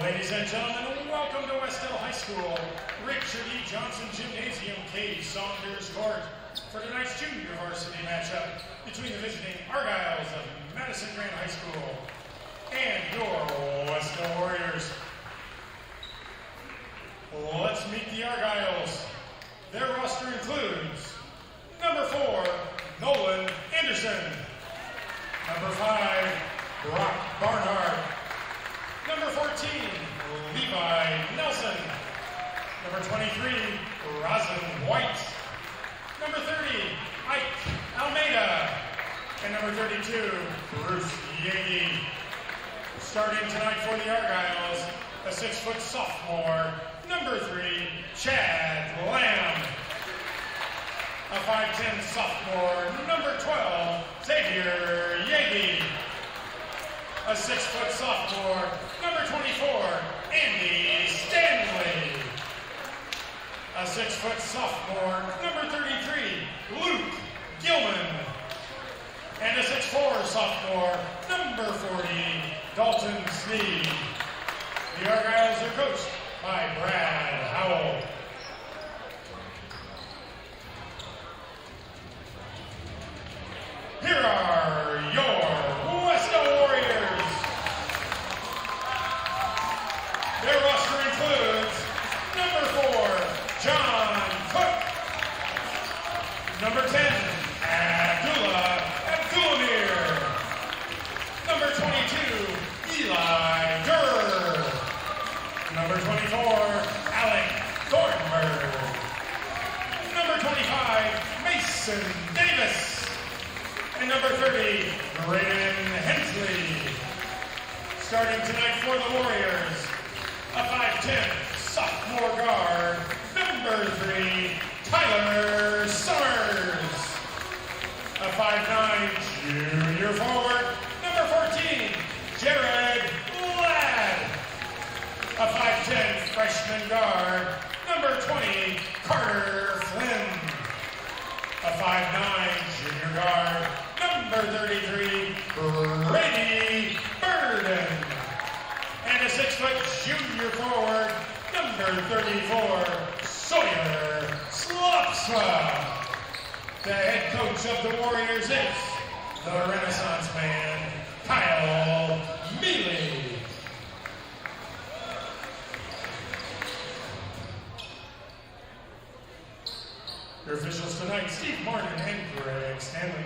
Ladies and gentlemen, welcome to Wes-Del High School, Richard E. Johnson Gymnasium, Cave Saunders Court, for tonight's junior varsity matchup between the visiting Argyles of Madison Grant High School and your Wes-Del Warriors. Let's meet the Argyles. Their roster includes number 4, Nolan Anderson, number 5, Brock Barnhart, number 14, Levi Nelson, number 23, Rosin White, number 30, Ike Almeida, and number 32, Bruce Yagi. Starting tonight for the Argyles, a 6-foot sophomore, number 3, Chad Lamb. A 5'10" sophomore, number 12, Xavier Yagi. A 6-foot sophomore, number 24, Andy Stanley. A 6-foot sophomore, number 33, Luke Gilman. And a 6'4" sophomore, number 40, Dalton Sneed. The Argyles are coached by Brad Howell. Here are your Wes-Del Warriors. Their roster includes number 4, John Cook, number 10, Abdullah Abdulamir, number 22, Eli Durr, number 24, Alec Thornburg, number 25, Mason Davis, and number 30, Braden Hensley. Starting tonight for the Warriors, a 5'10" sophomore guard, number 3, Tyler Summers. A 5'9" junior forward, number 14, Jared Ladd. A 5'10" freshman guard, number 20, Carter Flynn. A 5'9" junior guard, number 33, Brady Burden. And a 6-foot junior forward, number 34, Sawyer Slopsa. The head coach of the Warriors is the Renaissance man, Kyle Mealy. Your officials tonight, Steve Martin and Greg Stanley.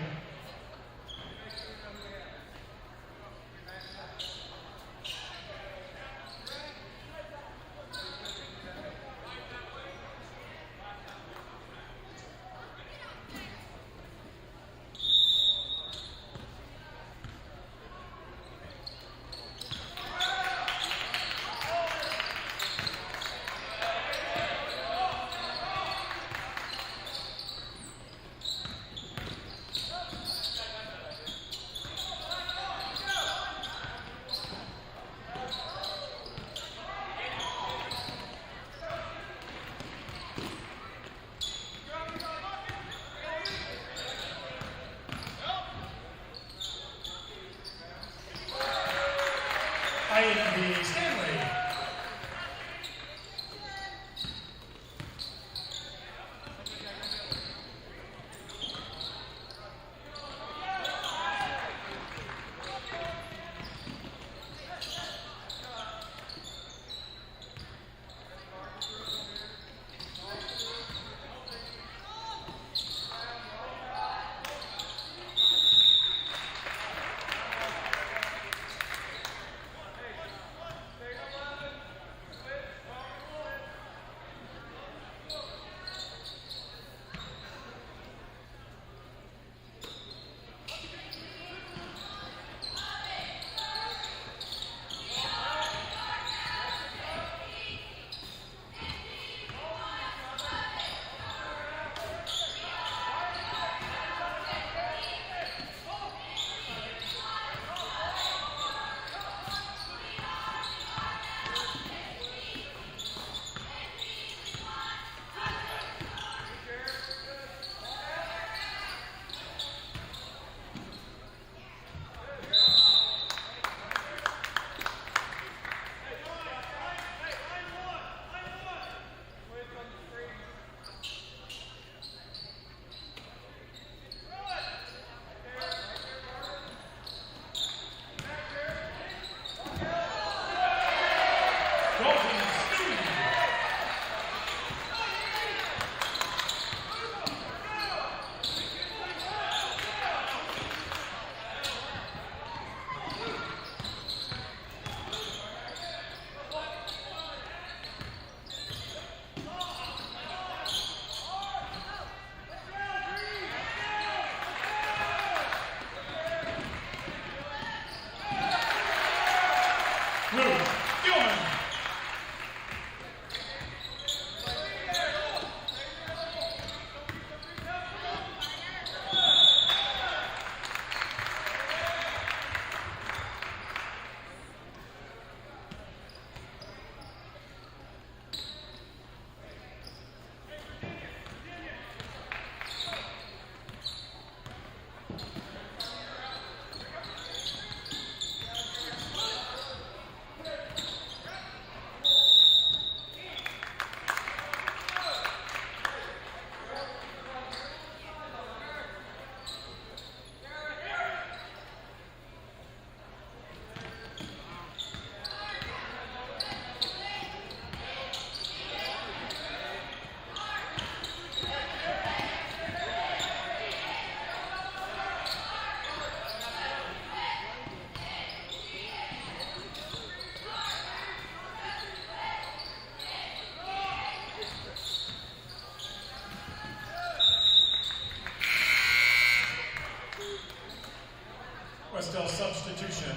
Wes-Del substitution,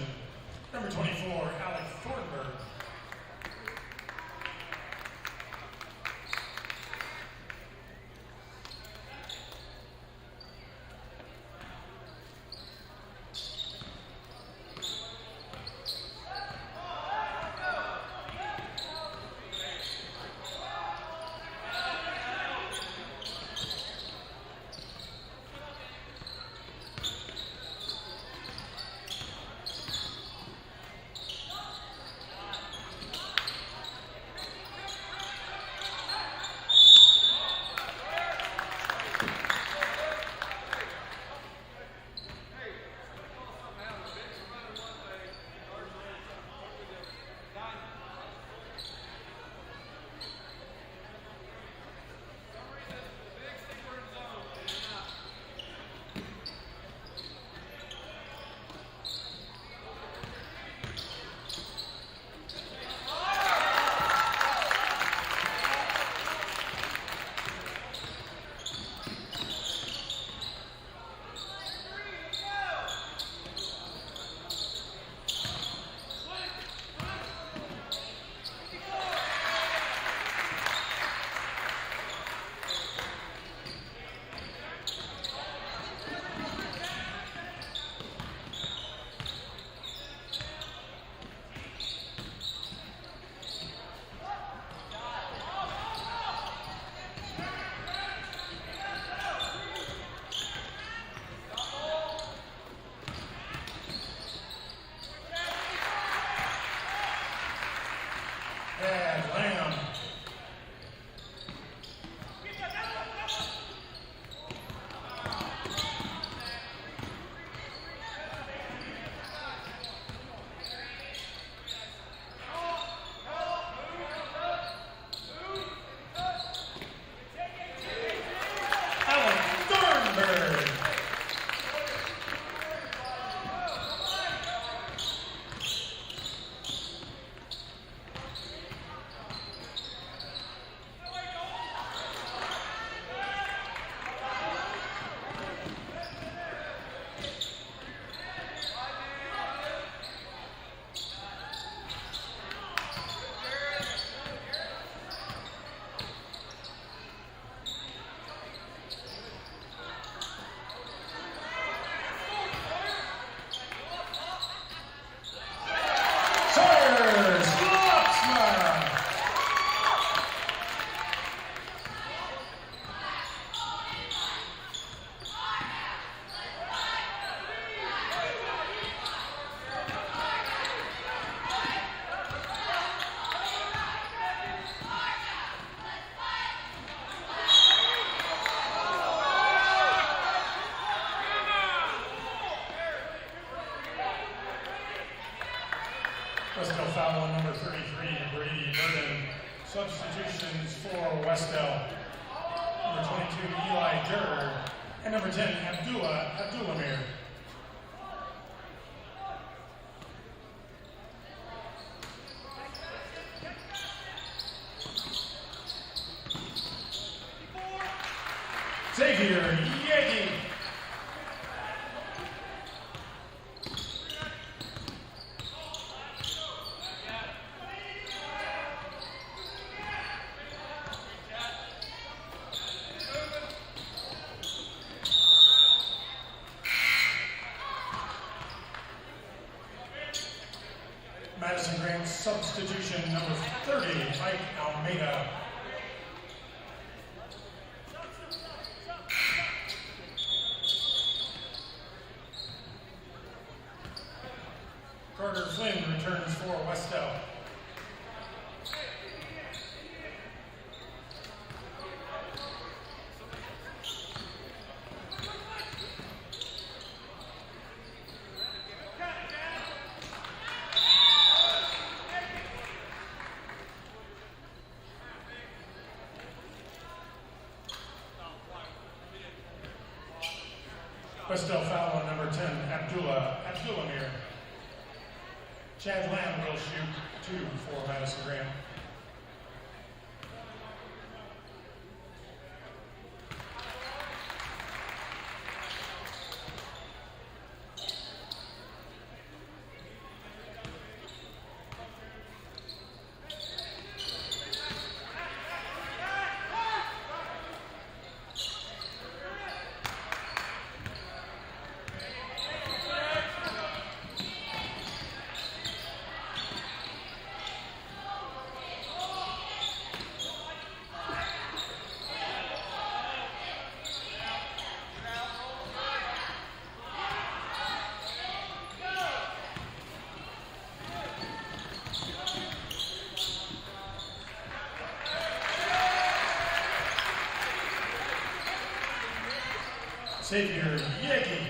number 24, Alec Thornburg. Substitutions for Wes-Del. Number 22, Eli Durr. And number 10, Abdullamir. Xavier Yegi. Madison Grant substitution number 30, Ike Almeida. Carter Flynn returns for Wes-Del. Wes-Del foul on number 10, Abdullamir. Chad Lamb will shoot 2 for Madison Grant. Xavier Yegi.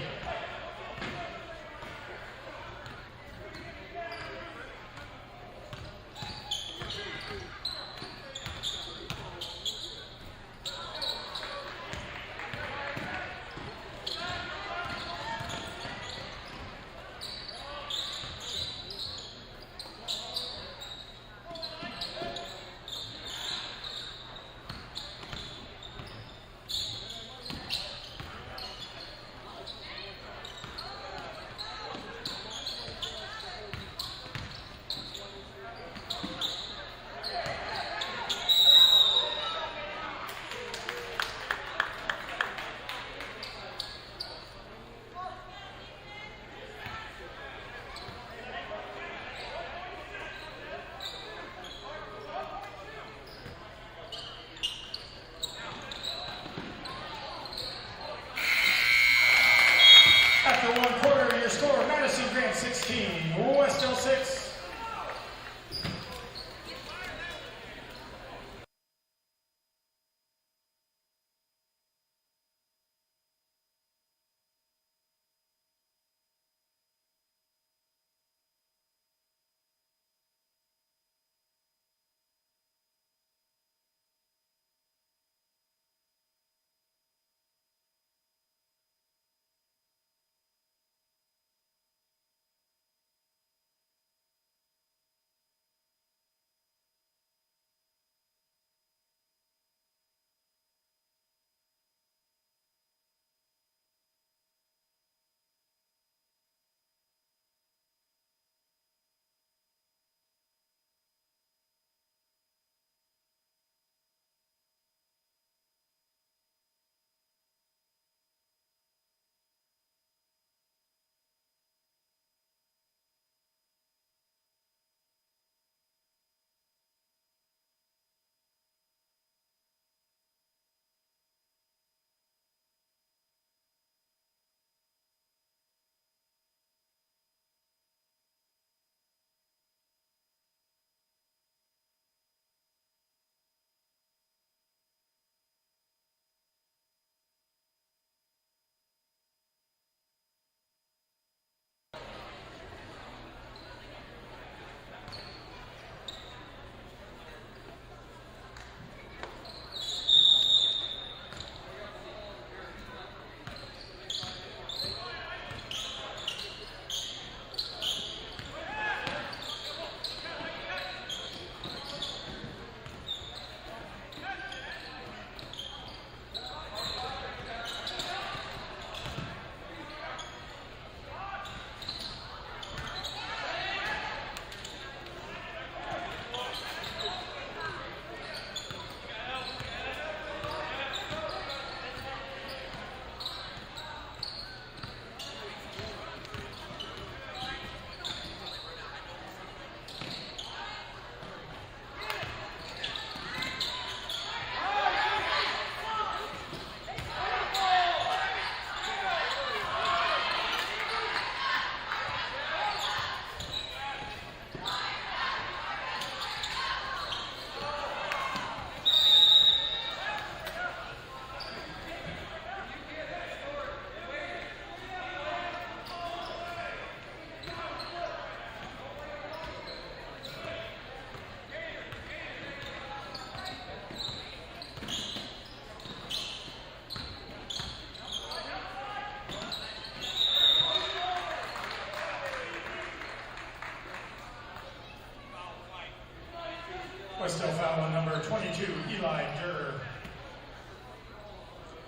Wes-Del foul on number 22, Eli Durr.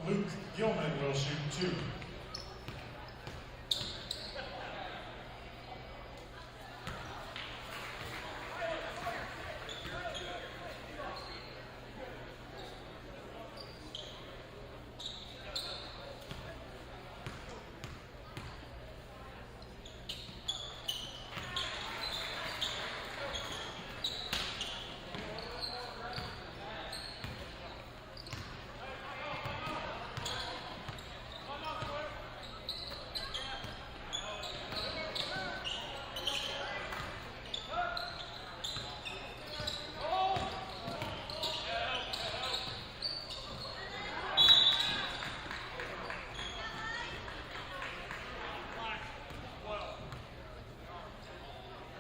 Luke Gilman will shoot 2.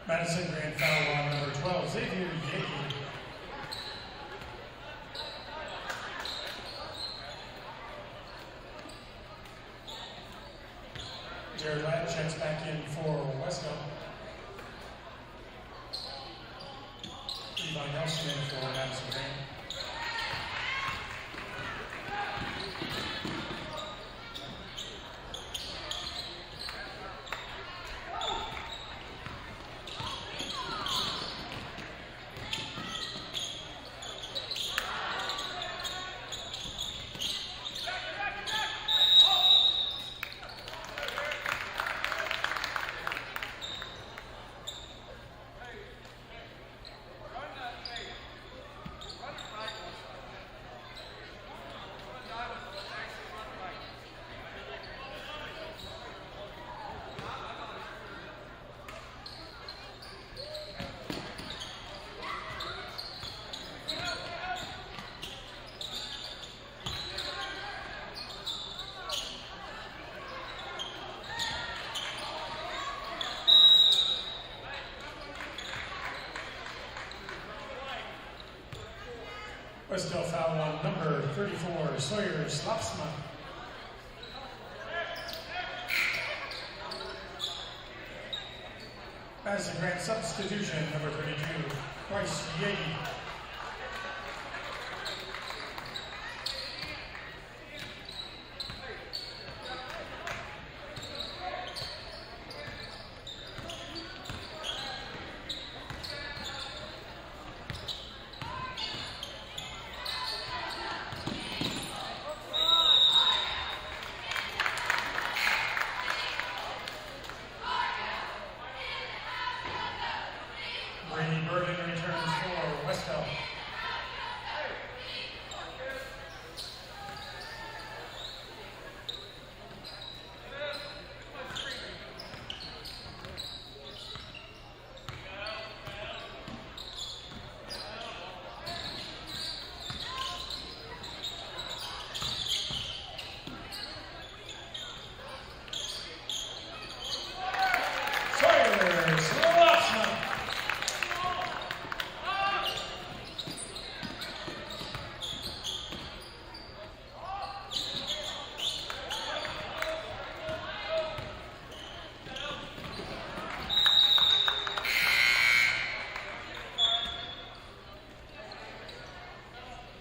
Madison grand foul on number 12, Xavier Yagi. Jared Ladd checks back in for Wes-Del. Levi Nelson in for Madison Grand. Wes-Del foul on number 34, Sawyer Slopsma. Madison Grant substitution, number 32, Bryce Yagi. Burden returns for Wes-Del.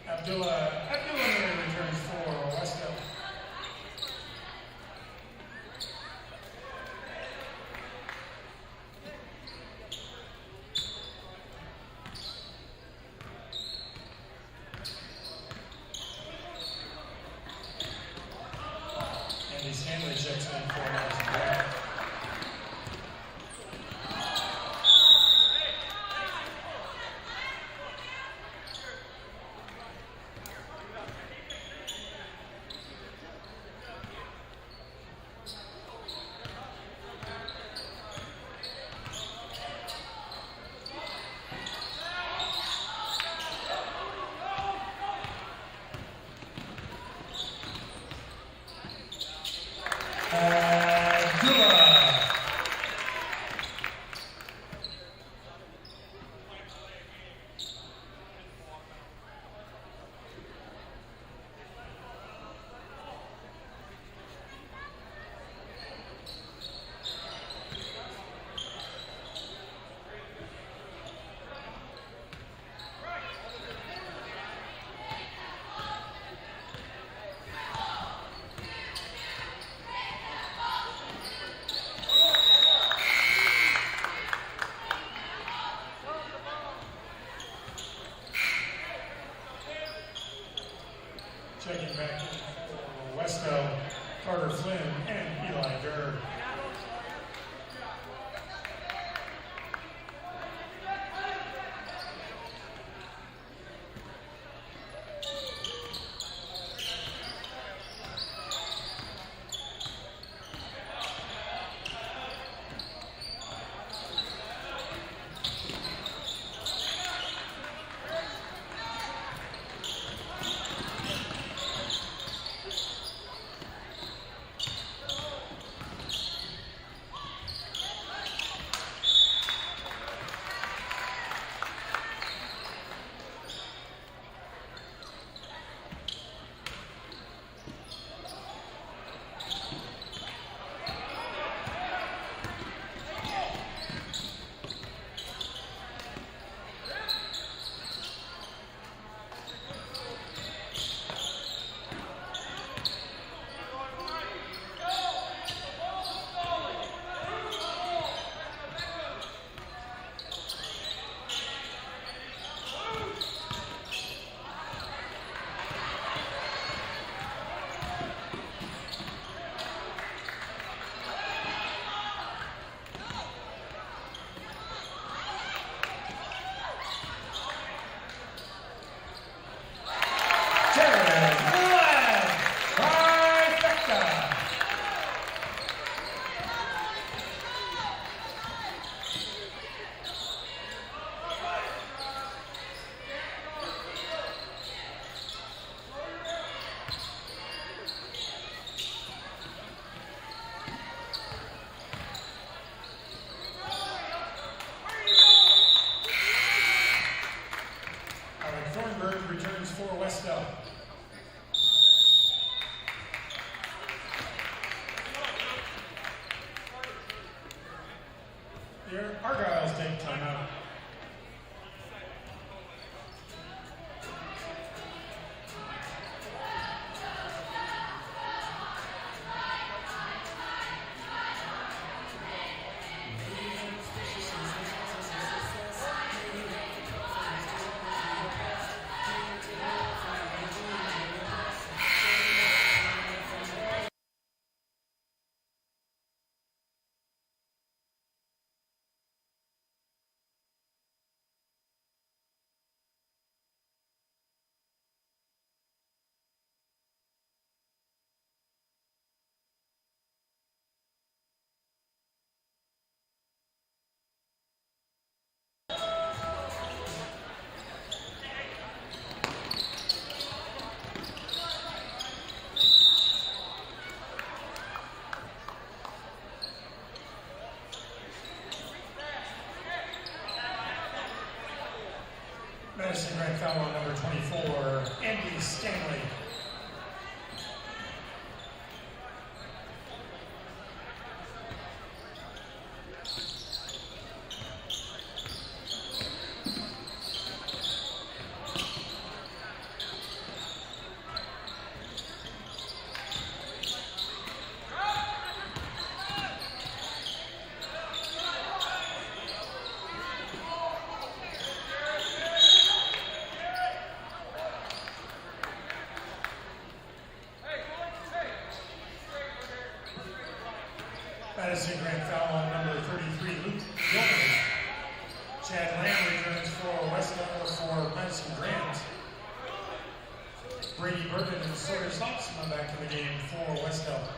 Abdullah returns for Wes-Del. Andy Stanley checks in for Madison. Checking back for Wes-Del, Carter Flynn, and Eli Durr. Returns for Wes-Del. Here, Argyle's take timeout. Madison grand foul on number 24, Andy Stanley. Madison grand foul on number 33, Luke Gilbert. Chad Lamb returns for Wes-Del for Madison Grant. Brady Burton and Sawyer Slopsman back in the game for Wes-Del.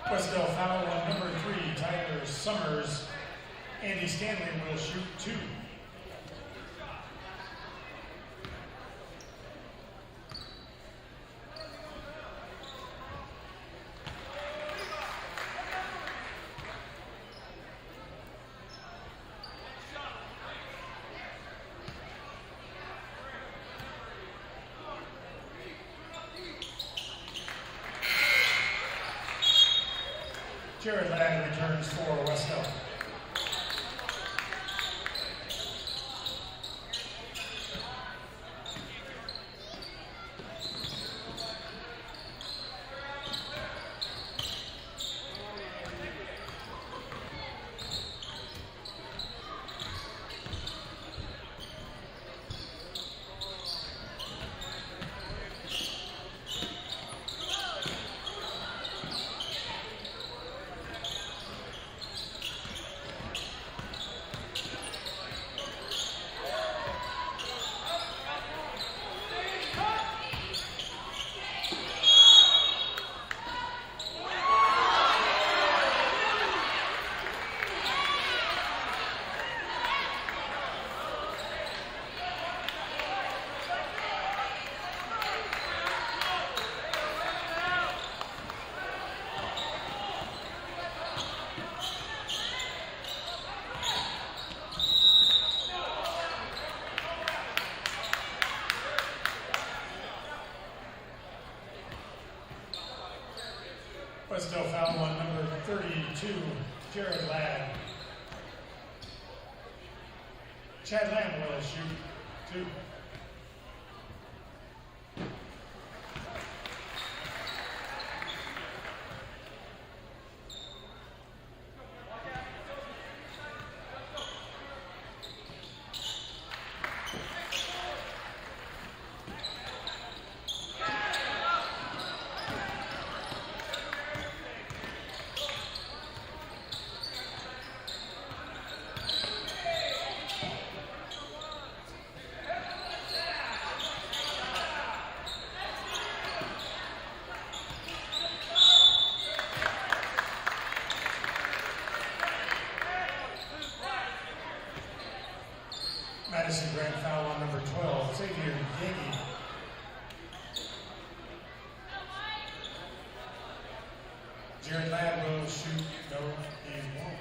Wes-Del foul on number 3, Tyler Summers. Andy Stanley will shoot 2. Jared Ladd returns for Wes-Del. Wes-Del foul on number 32, Jared Ladd. Chad Lamb will shoot two. Madison grand foul on number 12, Xavier Yagi. Jared Ladd will shoot, no, he won't.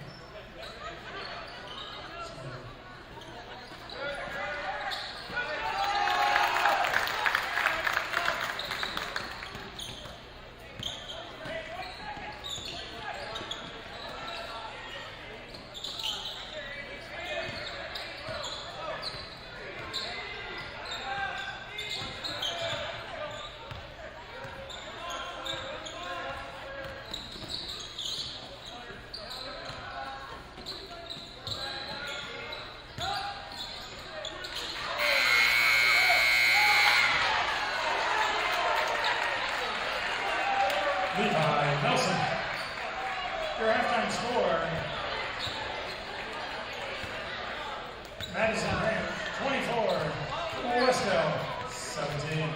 Nelson, your halftime score, Madison Grant, 24, Wes-Del, 17.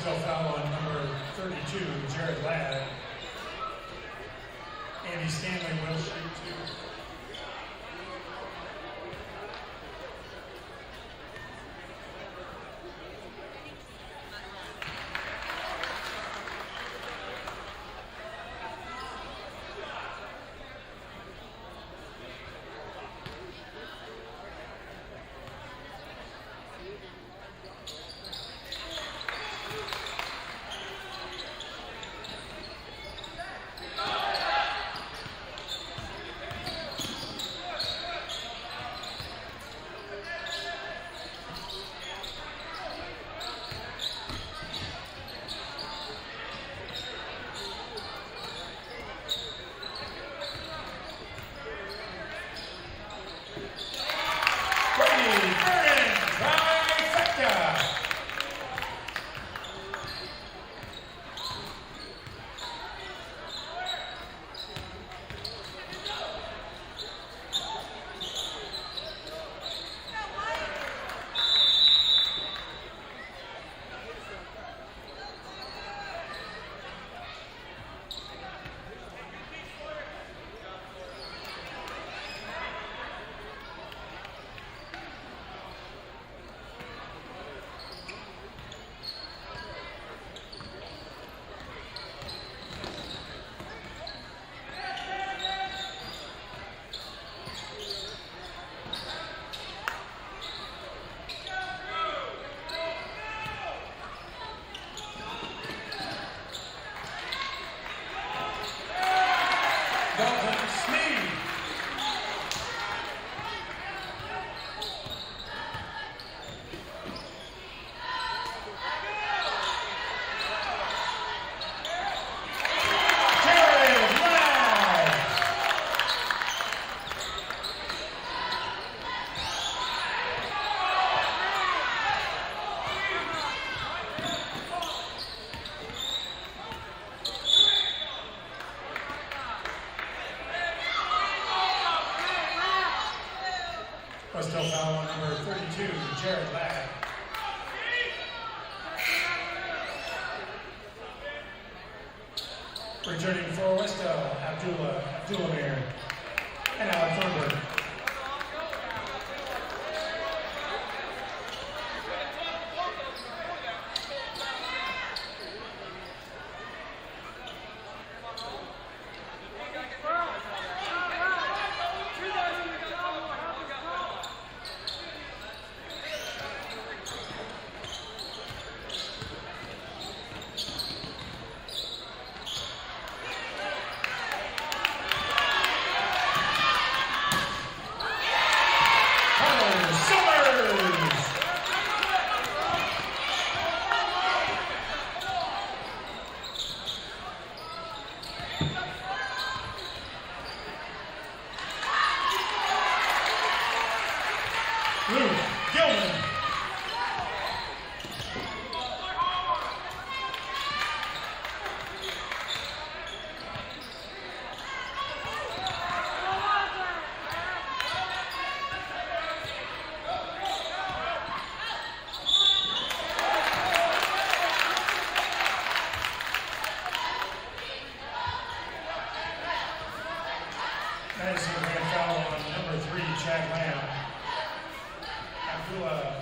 Wes-Del foul on number 32, Jared Ladd. Andy Stanley will shoot two. Wes-Del foul on number 32, Jared Ladd. Returning for Wes-Del, Abdullah and Alex Thornburg. Madison grand foul on number 3, Chad Lamb.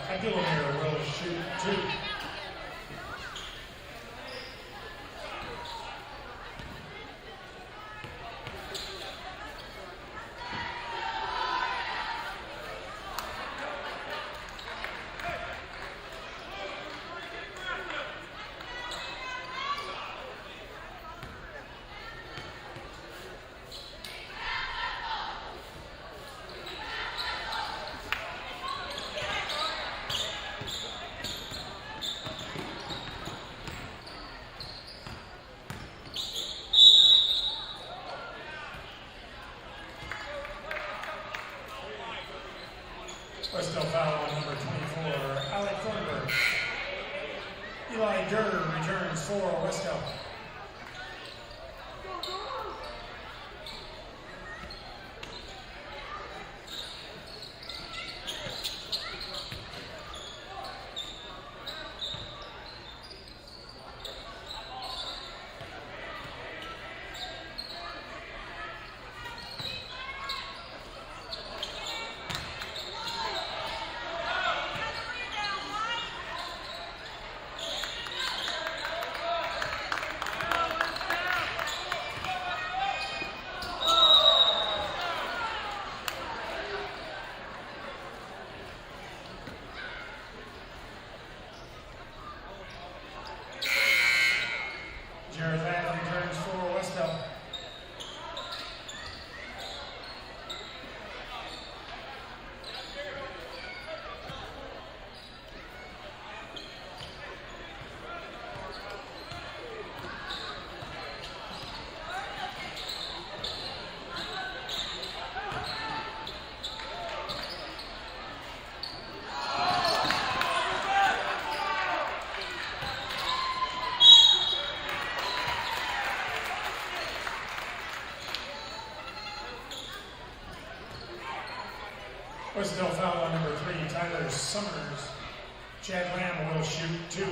Abdullah will shoot two. Wes-Del foul on number 24, Alex Thornburg. Eli Durr returns for Wes-Del. returns for Wes-Del. Wes-Del foul on number 3, Tyler Summers. Chad Lamb will shoot 2.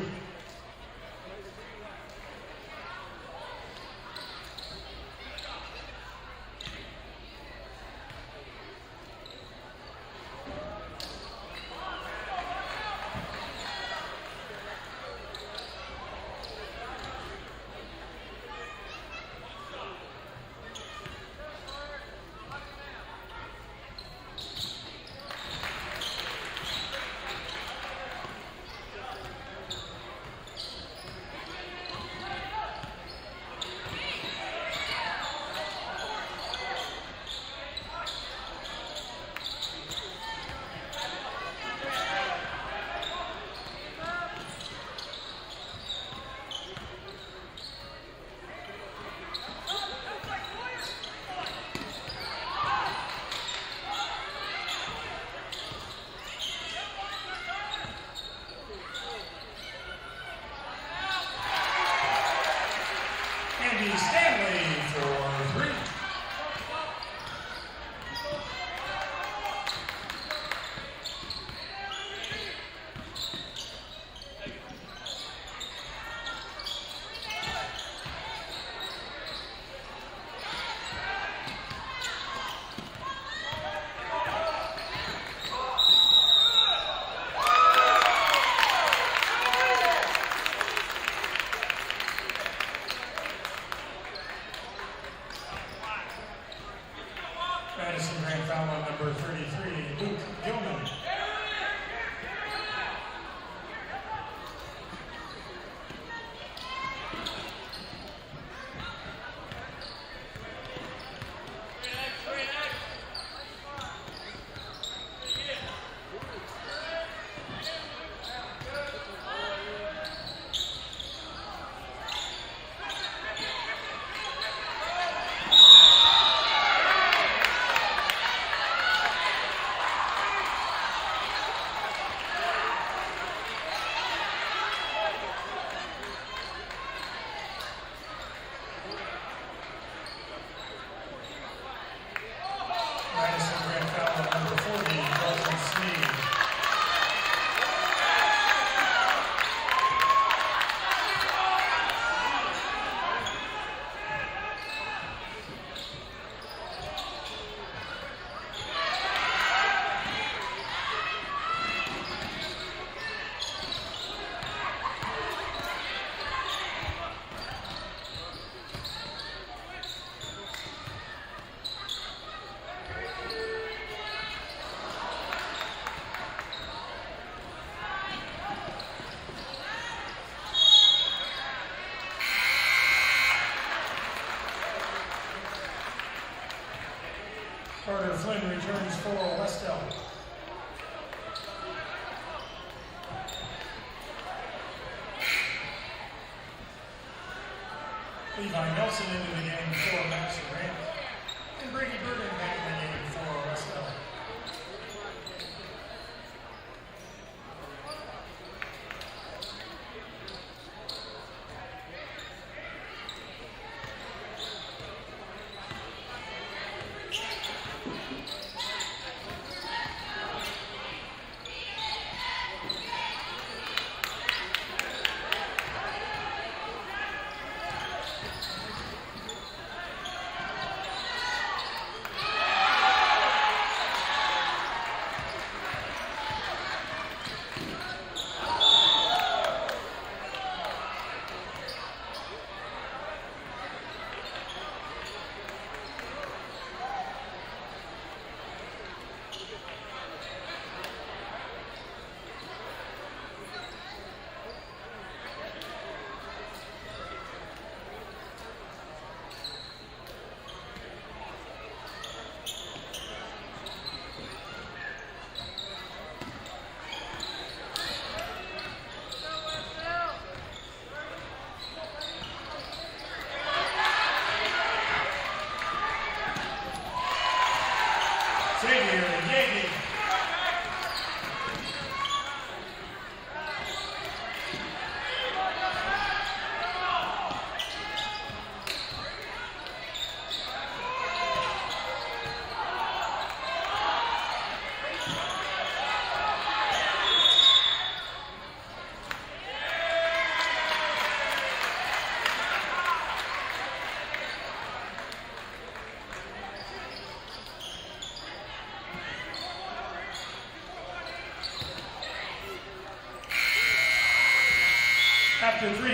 Madison grand foul on number 33, Luke Gilman. Carter Flynn returns for Wes-Del. Levi Nelson into the game for Max Grant. And Brady Burton back in the game for Wes-Del.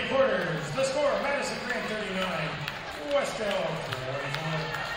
quarters. The score, Madison Grant 39, Wes-Del 44.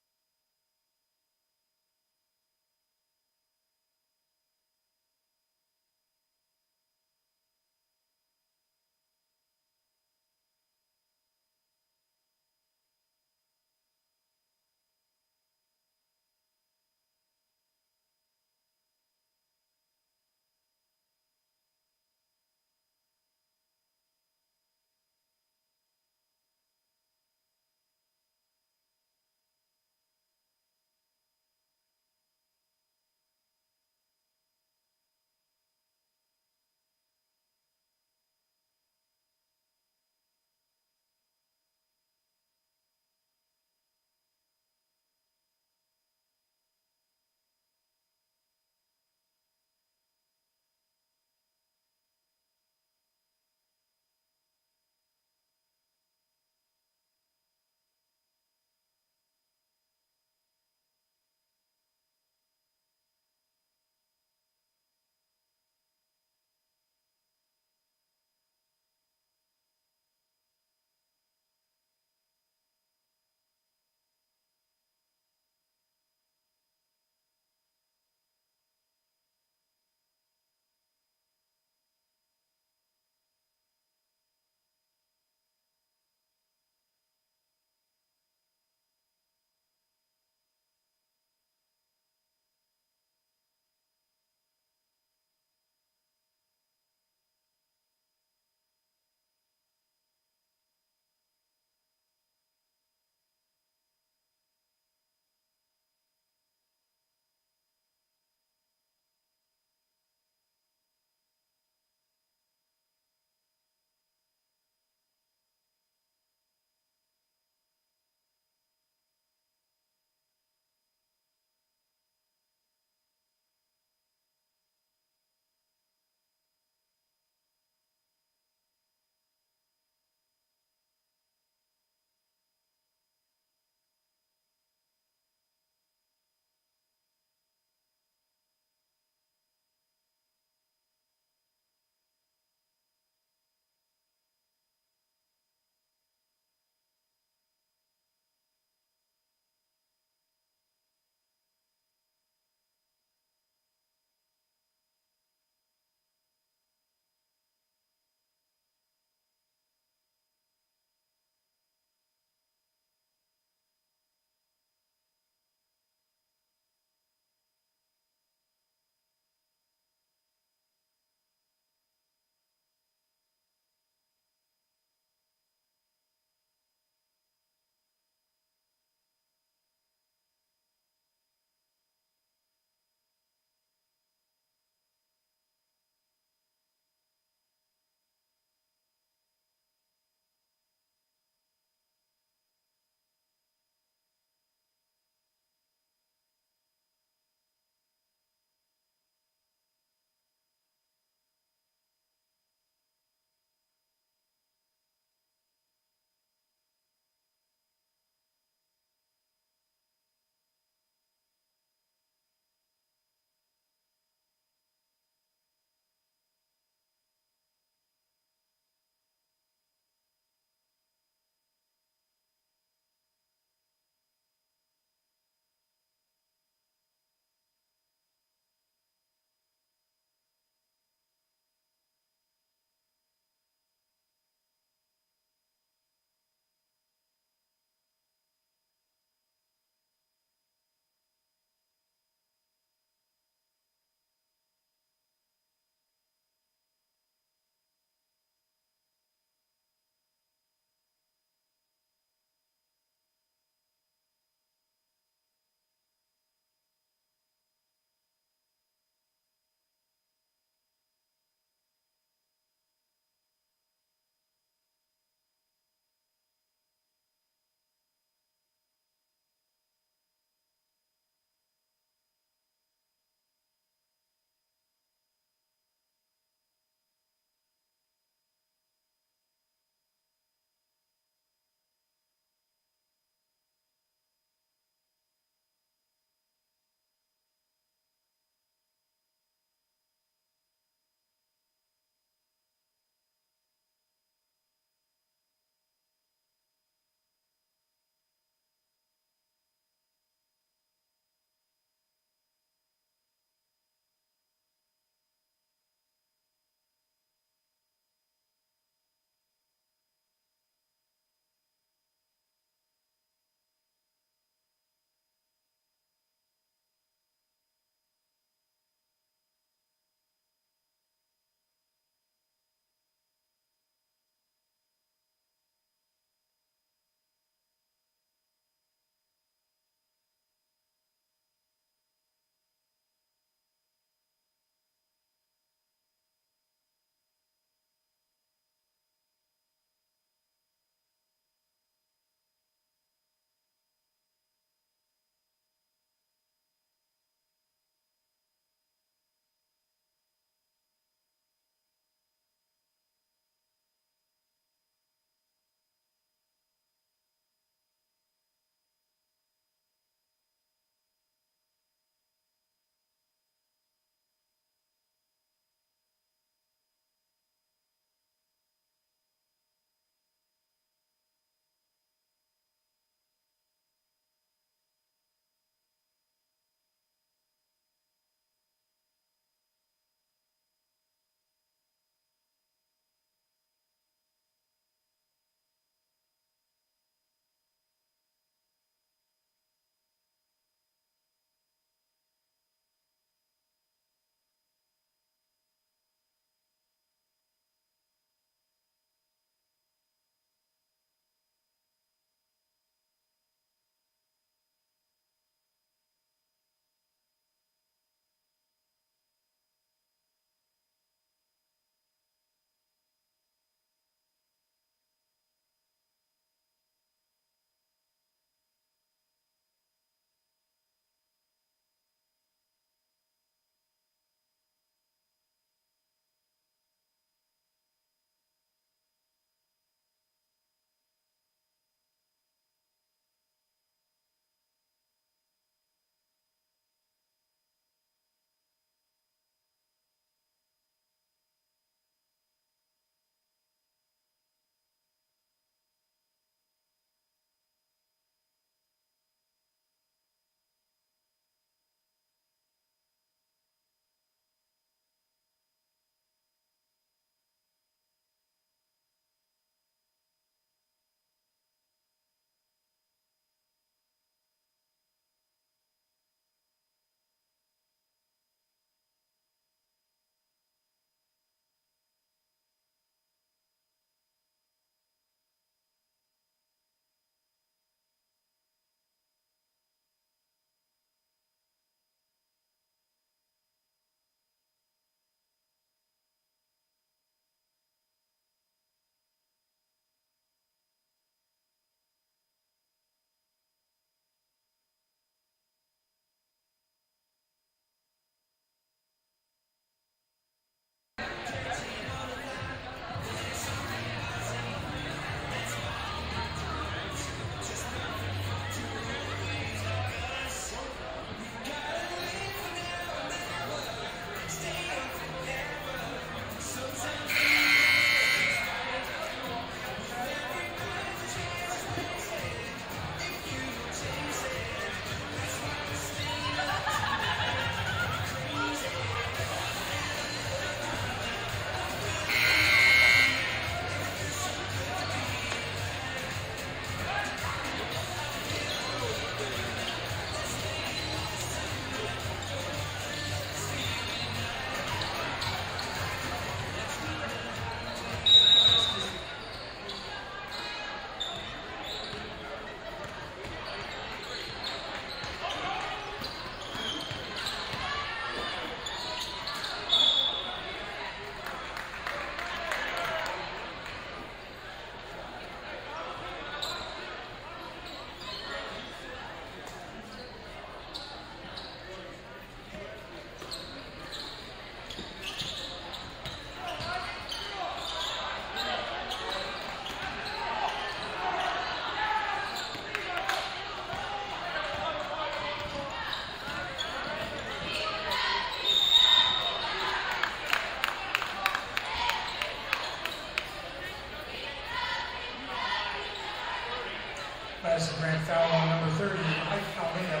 Madison Grant foul on number 30, Ike Almeida.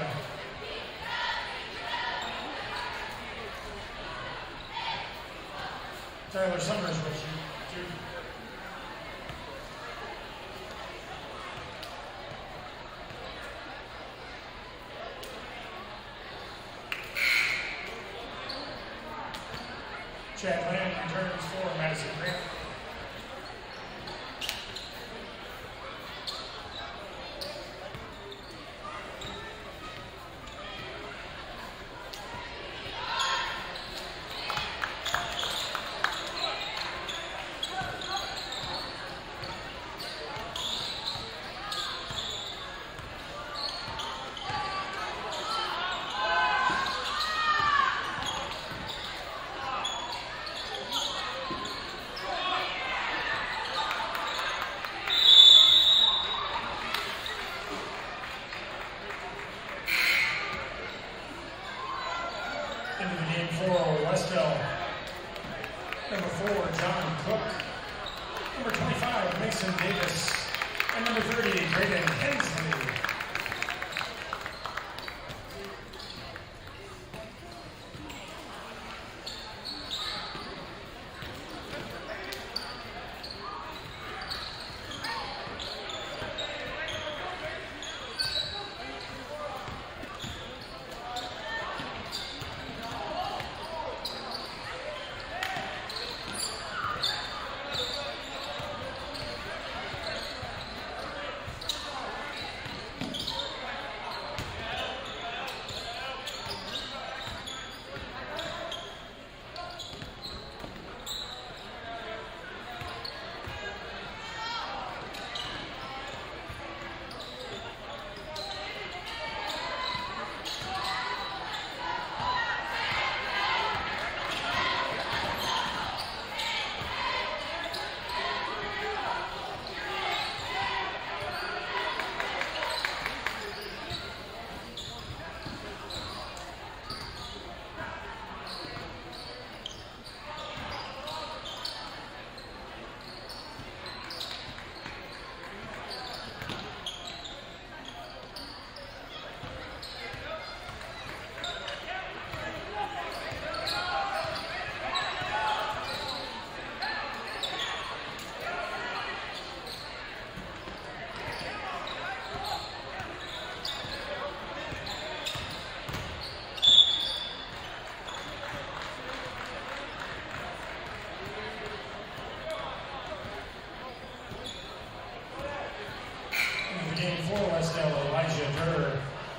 Tyler Summers will shoot 2. Chad Lamb returns for Madison Grant. Into the game for Wes-Del. Number 4, John Cook. Number 25, Mason Davis. And number 30, Braden Hensley.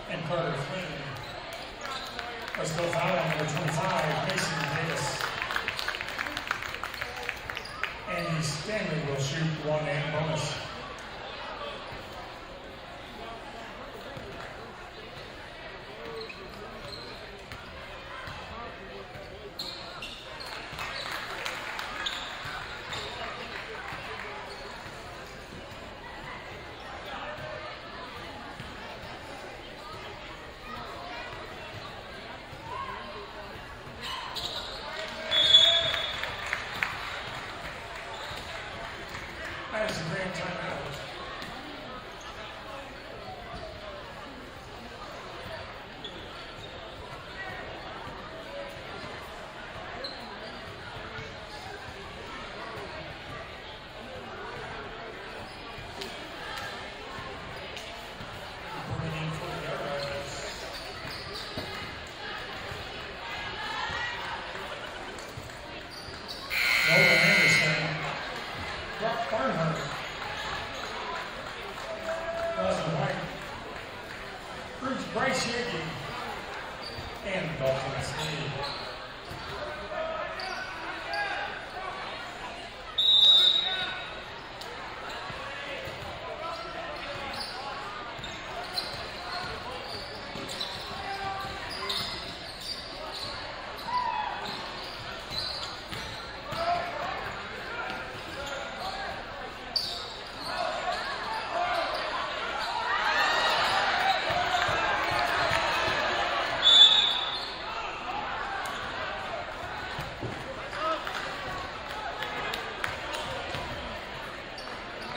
And Carter Flynn. Wes-Del foul on number 25, Mason Davis. Andy Stanley will shoot 1 and bonus. Madison Grant timeout. Reporting in for the Argos. Nolan Anderson. Brock Barnhart. Roslyn White. Bryce Yankee. And Dalton Sneed.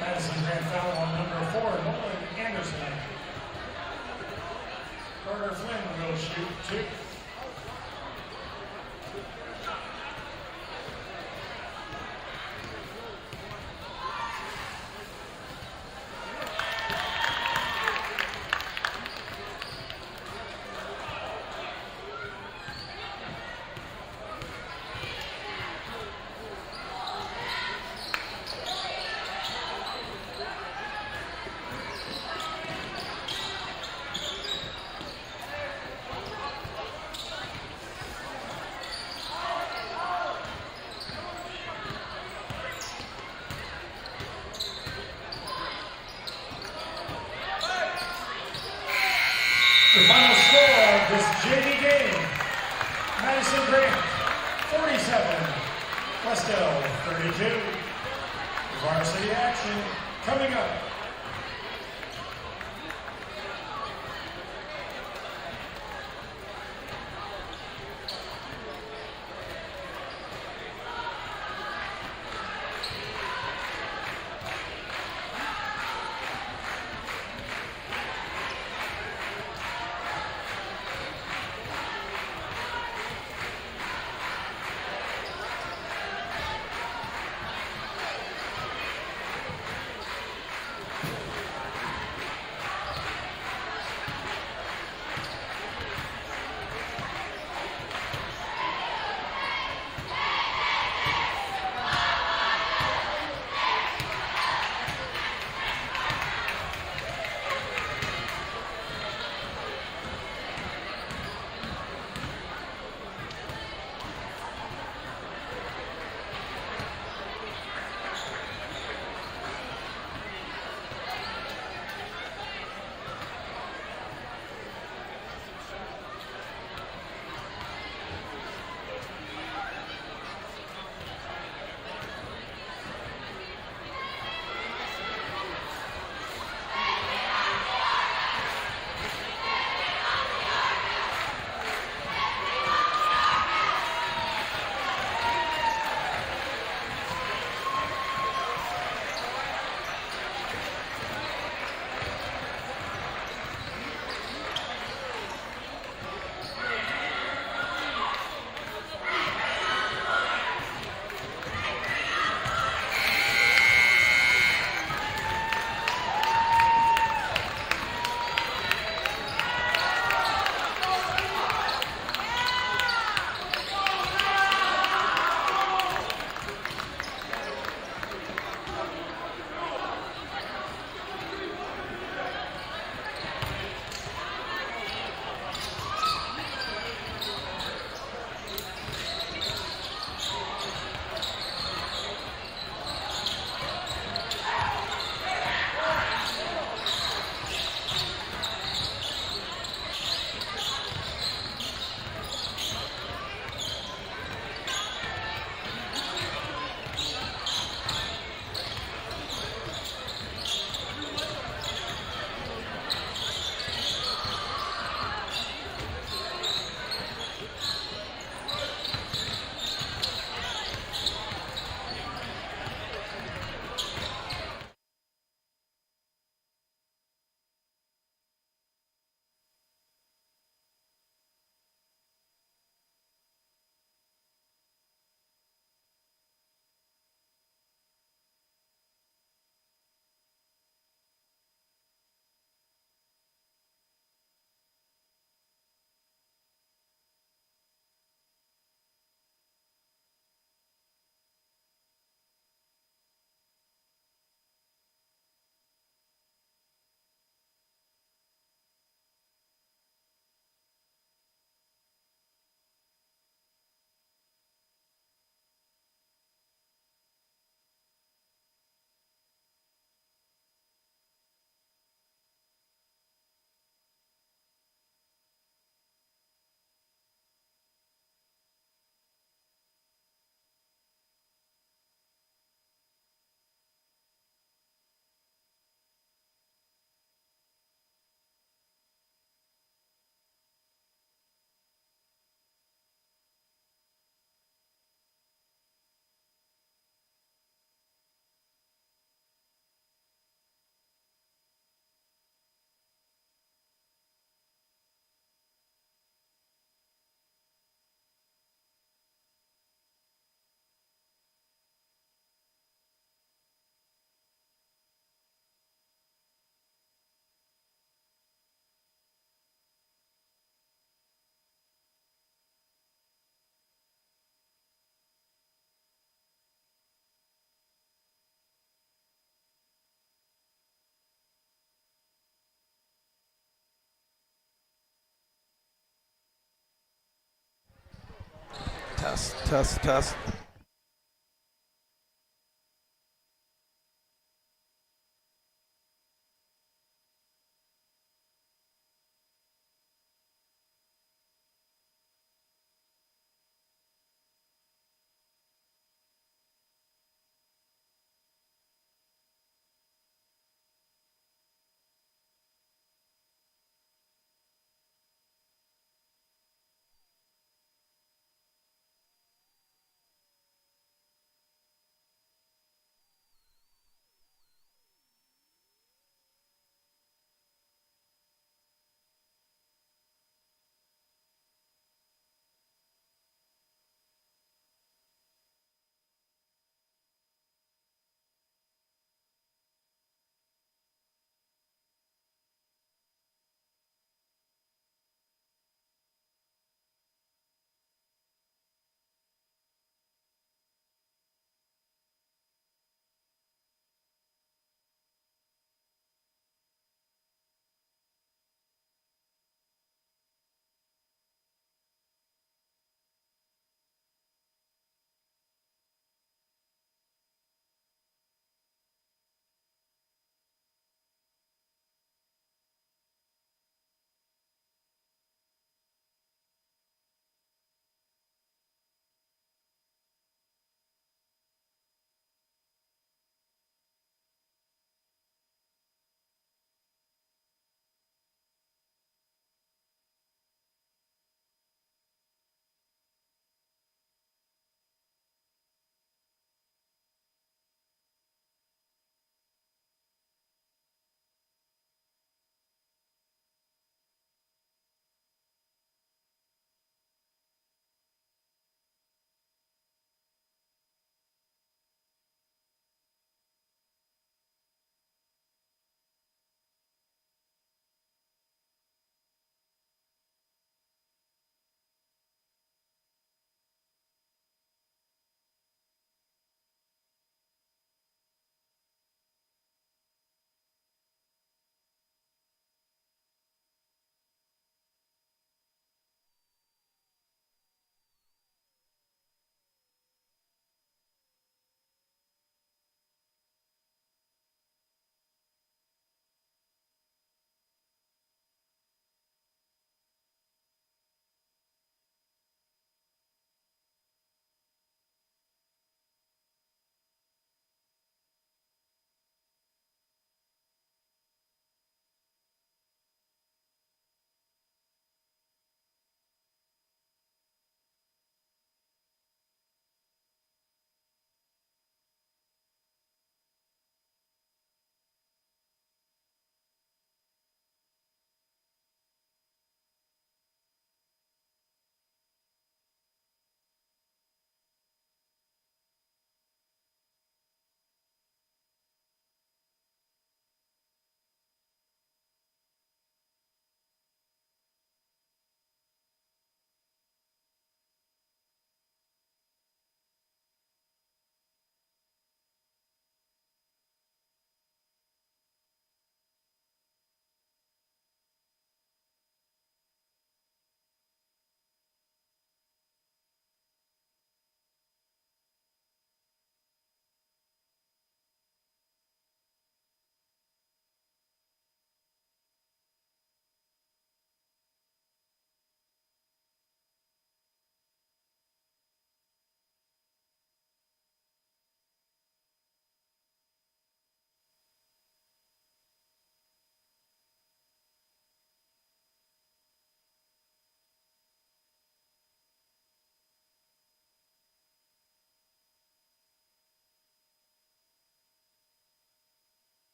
Madison grand foul on number 4, Nolan Anderson. Carter Flynn will shoot 2. The final score of this JV game, Madison Grant, 47, Wes-Del, 32. Varsity action coming up. Test, test, test.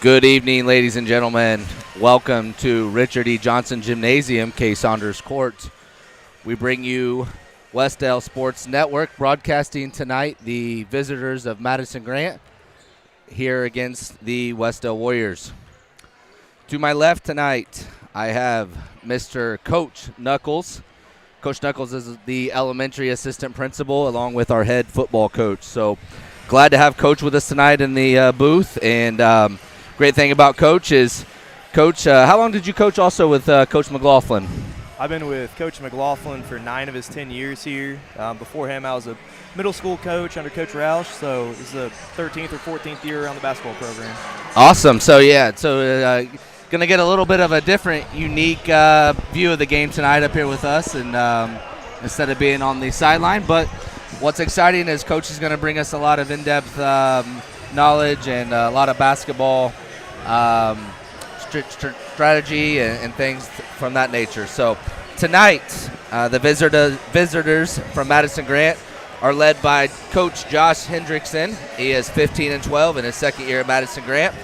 Good evening, ladies and gentlemen. Welcome to Richard E. Johnson Gymnasium, K. Saunders Court. We bring you Wes-Del Sports Network broadcasting tonight the visitors of Madison Grant here against the Wes-Del Warriors. To my left tonight, I have Mr. Coach Nuckols. Coach Nuckols is the elementary assistant principal along with our head football coach. So glad to have Coach with us tonight in the booth. And great thing about Coach is, Coach, how long did you coach also with Coach McLaughlin? I've been with Coach McLaughlin for 9 of his 10 years here. Before him, I was a middle school coach under Coach Roush, so this is the 13th or 14th year around the basketball program. Awesome. So, going to get a little bit of a different, unique view of the game tonight up here with us, and instead of being on the sideline. But what's exciting is Coach is going to bring us a lot of in-depth knowledge and a lot of basketball strategy and things from that nature. So tonight, the visitors from Madison Grant are led by Coach Josh Hendrickson. He is 15-12 in his second year at Madison Grant.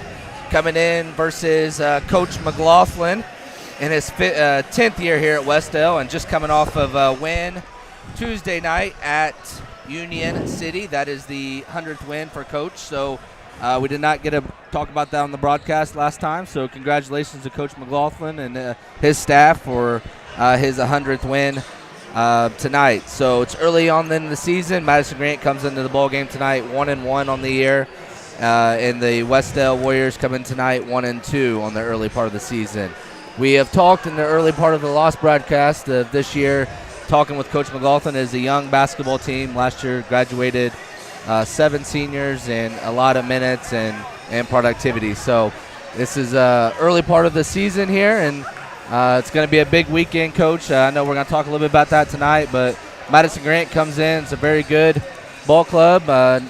Coming in versus Coach McLaughlin in his 10th year here at Wes-Del, and just coming off of a win Tuesday night at Union City. That is the 100th win for Coach. So we did not get to talk about that on the broadcast last time. So congratulations to Coach McLaughlin and his staff for his 100th win tonight. So it's early on in the season. Madison Grant comes into the ball game tonight 1-1 on the year. And the Wes-Del Warriors come in tonight 1-2 on the early part of the season. We have talked in the early part of the Lost broadcast of this year, talking with Coach McLaughlin as a young basketball team. Last year graduated 7 seniors and a lot of minutes and productivity. So this is early part of the season here, and it's going to be a big weekend, Coach. I know we're going to talk a little bit about that tonight, but Madison Grant comes in. It's a very good ball club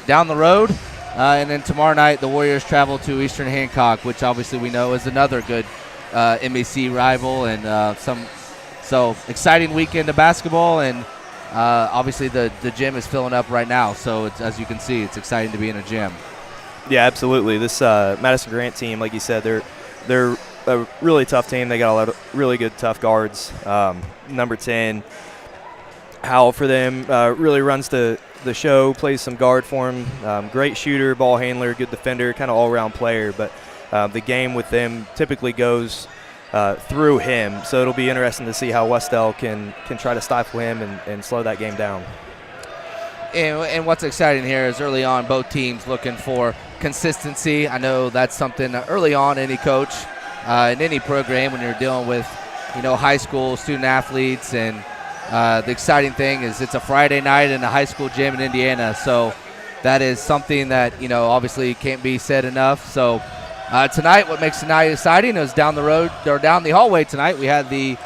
down the road. And then tomorrow night, the Warriors travel to Eastern Hancock, which obviously we know is another good MEC rival. And so exciting weekend of basketball. And obviously the gym is filling up right now. So as you can see, it's exciting to be in a gym. Yeah, absolutely. This Madison Grant team, like you said, they're a really tough team. They got a lot of really good, tough guards. Number 10, Howell for them, really runs the show, plays some guard for him. Great shooter, ball handler, good defender, kind of all-around player. But the game with them typically goes through him. So it'll be interesting to see how Wes-Del can try to stifle him and slow that game down. And what's exciting here is early on both teams looking for consistency. I know that's something early on any coach in any program when you're dealing with high school student athletes. And the exciting thing is it's a Friday night in a high school gym in Indiana, so that is something that obviously can't be said enough. So tonight, what makes tonight exciting is down the road or down the hallway tonight we had the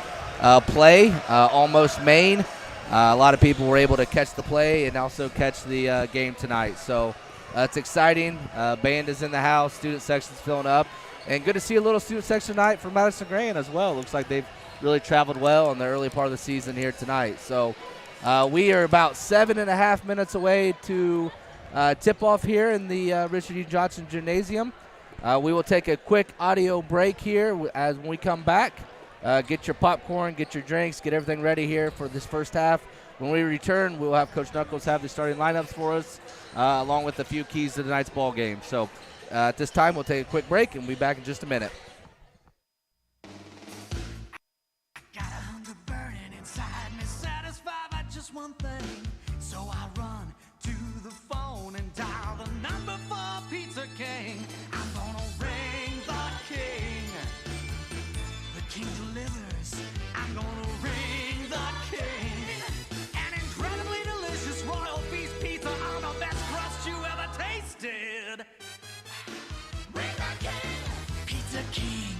play, Almost Maine. A lot of people were able to catch the play and also catch the game tonight, so it's exciting. Band is in the house, student section's filling up, and good to see a little student section tonight for Madison Grant as well. Looks like they've really traveled well in the early part of the season here tonight. So we are about 7.5 minutes away to tip off here in the Richard E. Johnson Gymnasium. We will take a quick audio break here as when we come back. Get your popcorn, get your drinks, get everything ready here for this first half. When we return, we'll have Coach Nuckols have the starting lineups for us, along with a few keys to tonight's ball game. So at this time, we'll take a quick break and we'll be back in just a minute. One thing, so I run to the phone and dial the number for Pizza King. I'm gonna ring the king. The king delivers. I'm gonna ring the king. An incredibly delicious royal feast pizza on the best crust you ever tasted. Ring the king. Pizza King.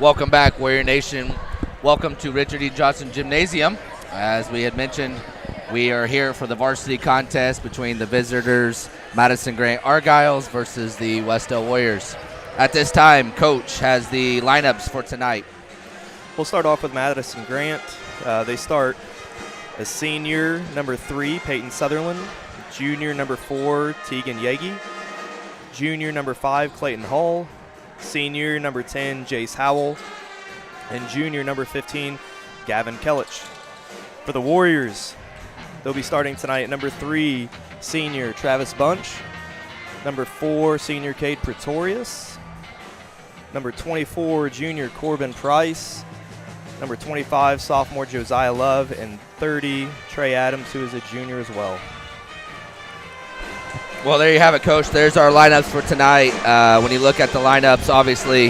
Welcome back, Warrior Nation. Welcome to Richard E. Johnson Gymnasium. As we had mentioned, we are here for the varsity contest between the visitors, Madison Grant Argyles versus the Wes-Del Warriors. At this time, Coach has the lineups for tonight. We'll start off with Madison Grant. They start as senior number 3, Peyton Sutherland, junior number 4, Tegan Yagi, junior number 5, Clayton Hall, senior number 10, Jace Howell, and junior number 15, Gavin Kellich. For the Warriors, they'll be starting tonight at number 3, senior Travis Bunch, number 4, senior Cade Pretorius, number 24, junior Corbin Price, number 25, sophomore Josiah Love, and 30, Trey Adams, who is a junior as well. Well, there you have it, Coach. There's our lineups for tonight. When you look at the lineups, obviously,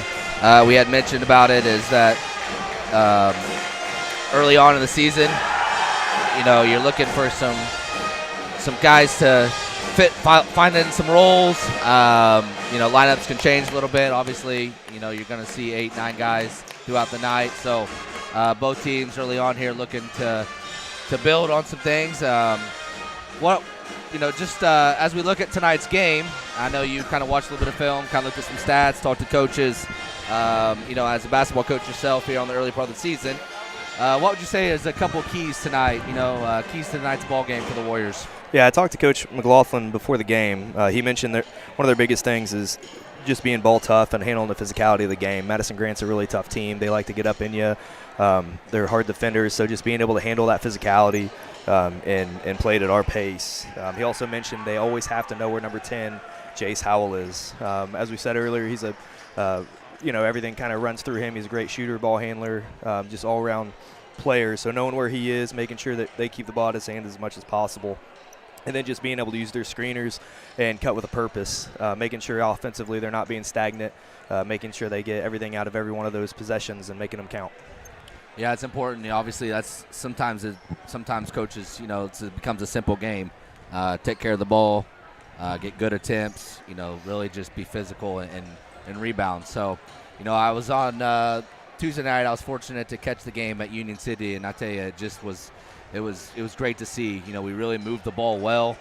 we had mentioned about it is that early on in the season, you're looking for some guys to find in some roles. Lineups can change a little bit. Obviously, you're going to see 8, 9 guys throughout the night. So both teams early on here looking to build on some things. As we look at tonight's game, I know you kind of watched a little bit of film, kind of looked at some stats, talked to coaches. As a basketball coach yourself here on the early part of the season, what would you say is a couple keys tonight, keys to tonight's ball game for the Warriors? Yeah, I talked to Coach McLaughlin before the game. He mentioned that one of their biggest things is just being ball tough and handling the physicality of the game. Madison Grant's a really tough team. They like to get up in you. They're hard defenders, so just being able to handle that physicality and play it at our pace. He also mentioned they always have to know where number 10, Jace Howell, is. As we said earlier, he's everything kind of runs through him. He's a great shooter, ball handler, just all-around player. So knowing where he is, making sure that they keep the ball at his hand as much as possible. And then just being able to use their screeners and cut with a purpose, making sure offensively they're not being stagnant, making sure they get everything out of every one of those possessions and making them count. Yeah, it's important. Obviously, that's sometimes coaches, it becomes a simple game. Take care of the ball, get good attempts, really just be physical and rebound. So, I was on Tuesday night. I was fortunate to catch the game at Union City, and I tell you, it was great to see. We really moved the ball well.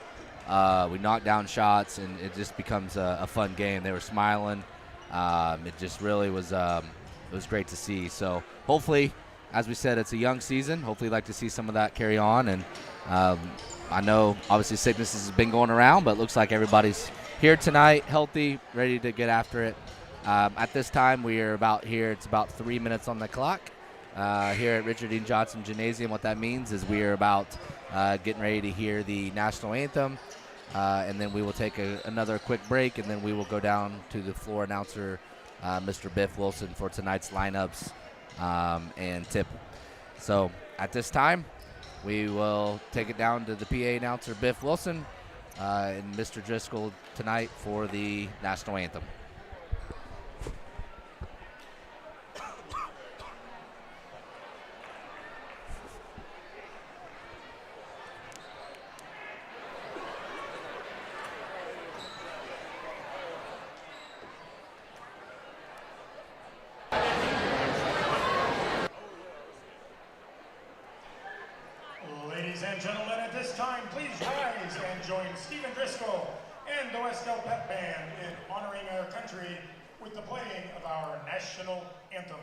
We knocked down shots, and it just becomes a fun game. They were smiling. It just really was. It was great to see. So hopefully, as we said, it's a young season. Hopefully, like to see some of that carry on. And I know obviously sickness has been going around, but it looks like everybody's here tonight, healthy, ready to get after it. At this time, we are about here. It's about 3 minutes on the clock. Here at Richard E. Johnson Gymnasium. What that means is we are about getting ready to hear the national anthem, and then we will take another quick break, and then we will go down to the floor announcer, Mr. Biff Wilson, for tonight's lineups and tip. So at this time, we will take it down to the PA announcer, Biff Wilson, and Mr. Driscoll tonight for the national anthem. Ladies and gentlemen, at this time, please rise and join Stephen Driscoll and the Wes-Del Pep Band in honoring our country with the playing of our national anthem.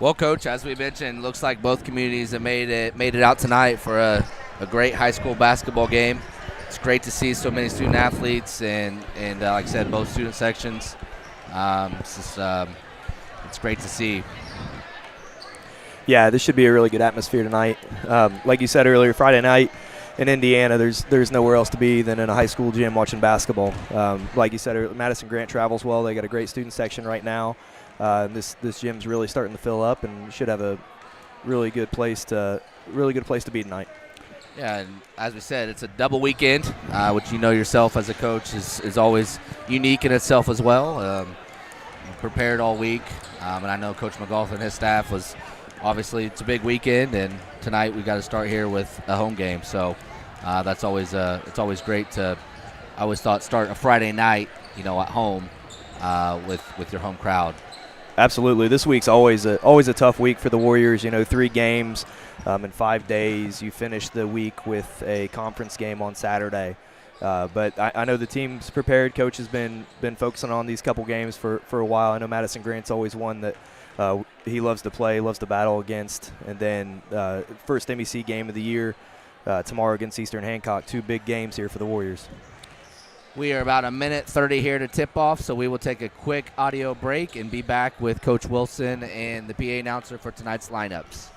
Well, Coach, as we mentioned, looks like both communities have made it out tonight for a great high school basketball game. It's great to see so many student athletes and like I said, both student sections. It's great to see. Yeah, this should be a really good atmosphere tonight. Like you said earlier, Friday night in Indiana, there's nowhere else to be than in a high school gym watching basketball. Like you said, Madison Grant travels well. They got a great student section right now. This gym's really starting to fill up and should have a really good place to be tonight. Yeah, and as we said, it's a double weekend, which you know yourself as a coach is always unique in itself as well. Prepared all week, and I know Coach McGough and his staff was obviously it's a big weekend, and tonight we got to start here with a home game. So that's always it's always great to. I always thought start a Friday night, at home with your home crowd. Absolutely. This week's always a tough week for the Warriors. 3 games in 5 days. You finish the week with a conference game on Saturday. But I know the team's prepared. Coach has been focusing on these couple games for a while. I know Madison Grant's always one that he loves to play, loves to battle against. And then first MEC game of the year tomorrow against Eastern Hancock. 2 big games here for the Warriors. We are about a minute 30 here to tip off, so we will take a quick audio break and be back with Coach Wilson and the PA announcer for tonight's lineups.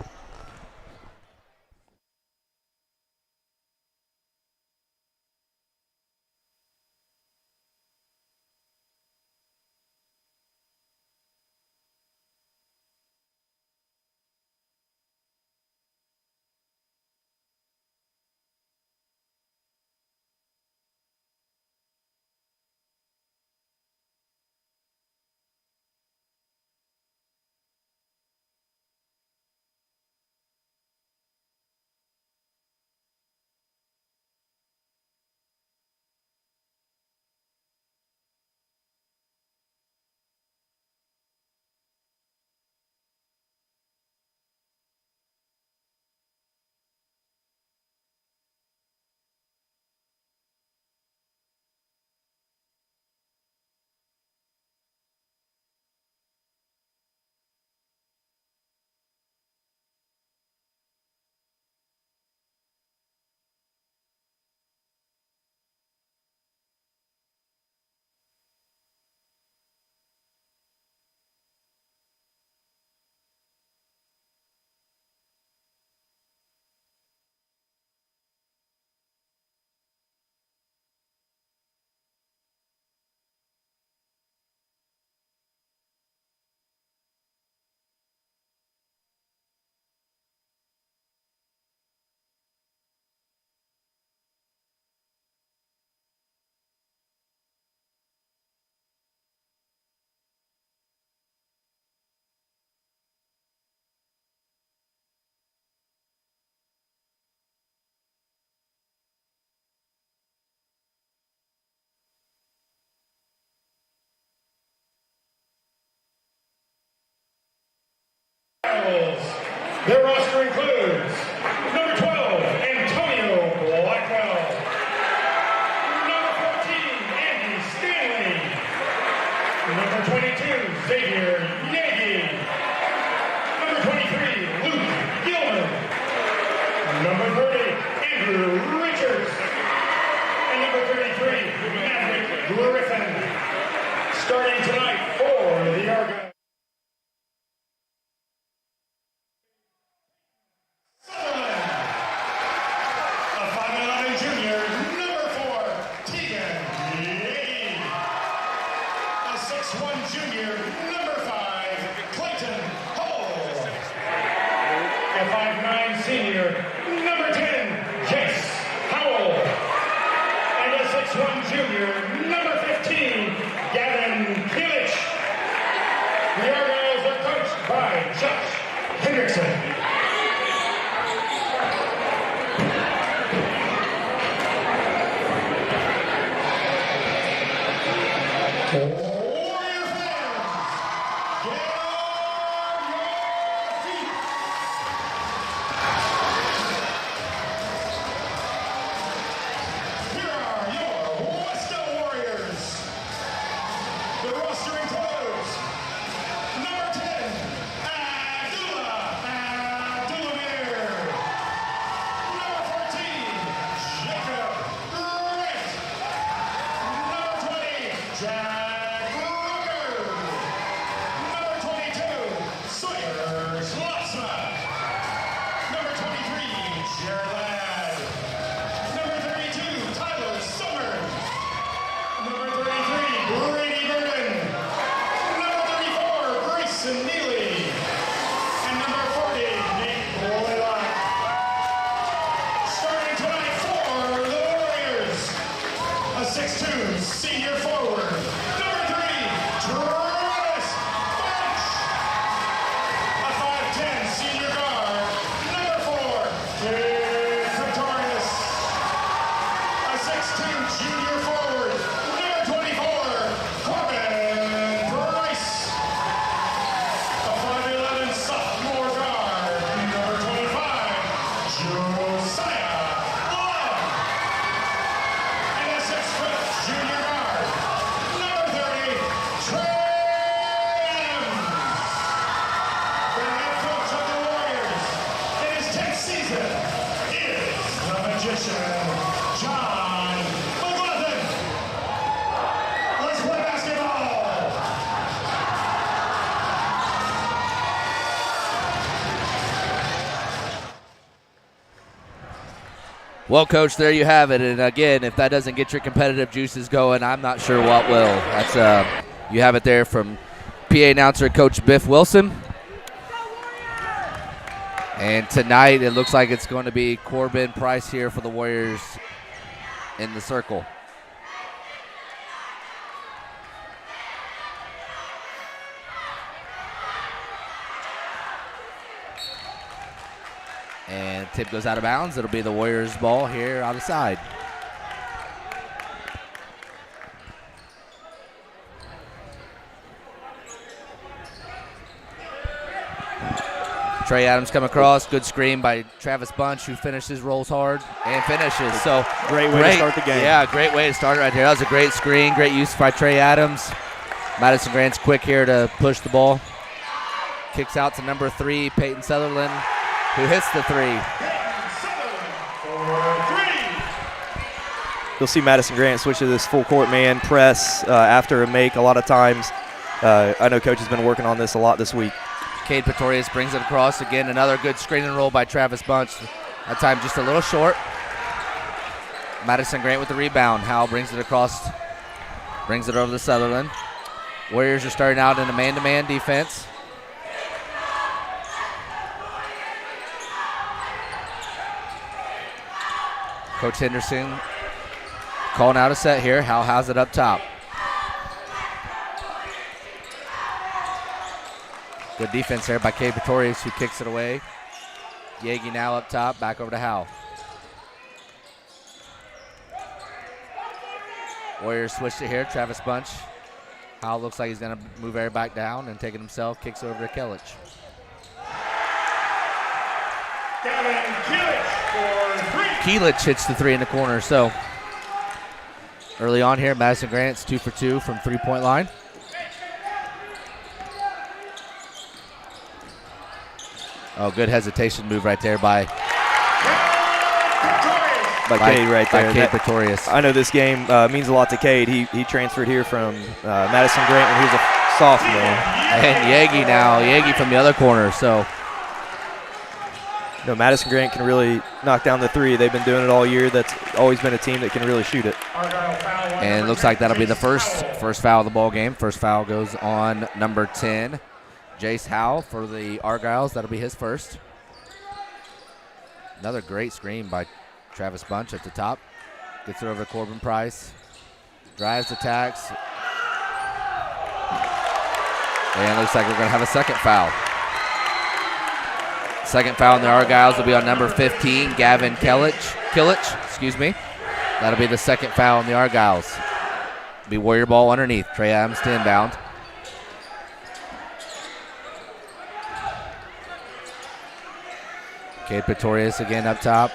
Jack Rucker. Number 22, Sawyer Schlossma. Number 23, Jared Ladd. Number 32, Tyler Summers. Number 33, Brady Burton. Number 34, Grayson Neely. And number 40, Nate Boylock. Starting tonight for the Warriors, a 6'2" senior forward. Number 3, Travis Bunch. A 5'10" senior guard. Number 4, Kid Pretorius. A 6'2" junior forward. Number 24, Corbin Bryce. A 5'11" sophomore guard. Number 25, Josiah Love. And a 6-foot junior guard. Number 30, Trey Adams. The head coach of the Warriors in his 10th season is the magician, John McLaughlin. Let's play basketball. Well, Coach, there you have it. And again, if that doesn't get your competitive juices going, I'm not sure what will. That's you have it there from PA announcer Coach Biff Wilson. And tonight, it looks like it's going to be Corbin Price here for the Warriors in the circle. And tip goes out of bounds. It'll be the Warriors' ball here on the side. Trey Adams come across. Good screen by Travis Bunch, who finishes, rolls hard, and finishes. So Great way to start the game. Yeah, great way to start it right here. That was a great screen. Great use by Trey Adams. Madison Grant's quick here to push the ball. Kicks out to number 3, Peyton Sutherland, who hits the 3. You'll see Madison Grant switch to this full court man press after a make a lot of times. I know Coach has been working on this a lot this week. Cade Pretorius brings it across. Again, another good screen and roll by Travis Bunch. That time just a little short. Madison Grant with the rebound. Howell brings it across, brings it over to Sutherland. Warriors are starting out in a man-to-man defense. Coach Henderson calling out a set here. Howell has it up top. Good defense there by Cade Pretorius, who kicks it away. Yagi now up top, back over to Howell. Warriors switched it here. Travis Bunch. Howell looks like he's going to move everybody back down and take it himself. Kicks it over to Kilich. Kilich hits the 3 in the corner. So early on here, Madison Grant's 2 for 2 from three-point line. Oh, good hesitation move right there by Cade right there. By Cade Pretorius. I know this game means a lot to Cade. He transferred here from Madison Grant when he was a sophomore. And Yagi from the other corner. So no, Madison Grant can really knock down the 3. They've been doing it all year. That's always been a team that can really shoot it. And it looks like that'll be the first foul of the ball game. First foul goes on number 10, Jace Howell for the Argyles. That'll be his first. Another great screen by Travis Bunch at the top. Gets it over to Corbin Price. Drives, attacks. And it looks like we're going to have a second foul. Second foul in the Argyles will be on number 15, Gavin Kilich, excuse me. That'll be the second foul in the Argyles. Be Warrior ball underneath. Trey Adams to inbound. Cade Pretorius again up top.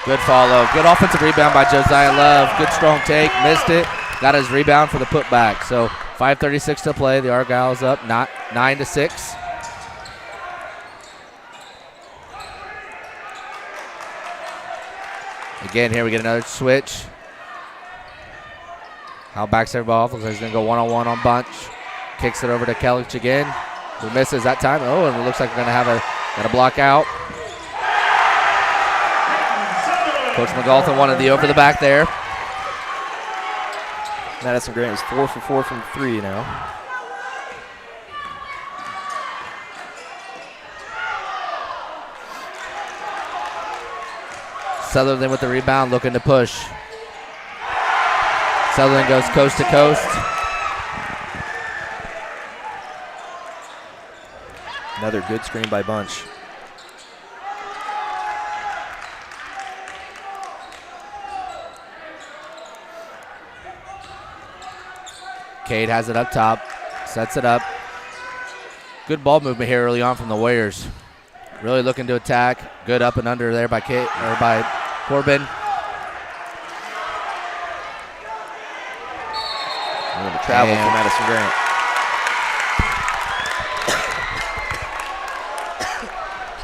Good follow. Good offensive rebound by Josiah Love. Good strong take. Missed it. got his rebound for the putback. So 5:36 to play. The Argyles up 9-6. Again, here we get another switch. Hal backs everybody off. Looks like he's going to go one-on-one on Bunch. Kicks it over to Kellich again. Who misses that time. Oh, and it looks like we're going to have a block out. Coach McGalton wanted the over the back there. Madison Grant is 4 for 4 from 3 now. Sutherland with the rebound, looking to push. Sutherland goes coast to coast. Another good screen by Bunch. Cade has it up top, sets it up. Good ball movement here early on from the Warriors. Really looking to attack. Good up and under there by Corbin. And the travel for Madison Grant.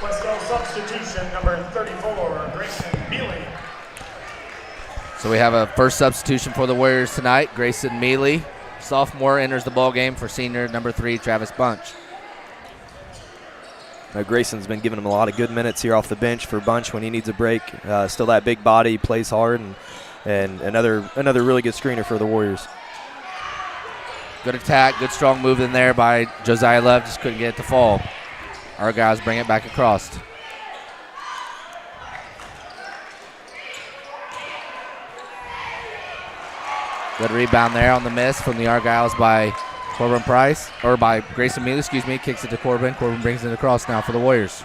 Wes-Del substitution number 34, Grayson Mealy. So we have a first substitution for the Warriors tonight. Grayson Mealy, sophomore, enters the ball game for senior number 3, Travis Bunch. Now Grayson's been giving him a lot of good minutes here off the bench for Bunch when he needs a break. Still that big body, plays hard, and another really good screener for the Warriors. Good attack, good strong move in there by Josiah Love, just couldn't get it to fall. Our guys bring it back across. Good rebound there on the miss from the Argyles by Corbin Price, or by Grayson Mealy, excuse me, kicks it to Corbin. Corbin brings it across now for the Warriors.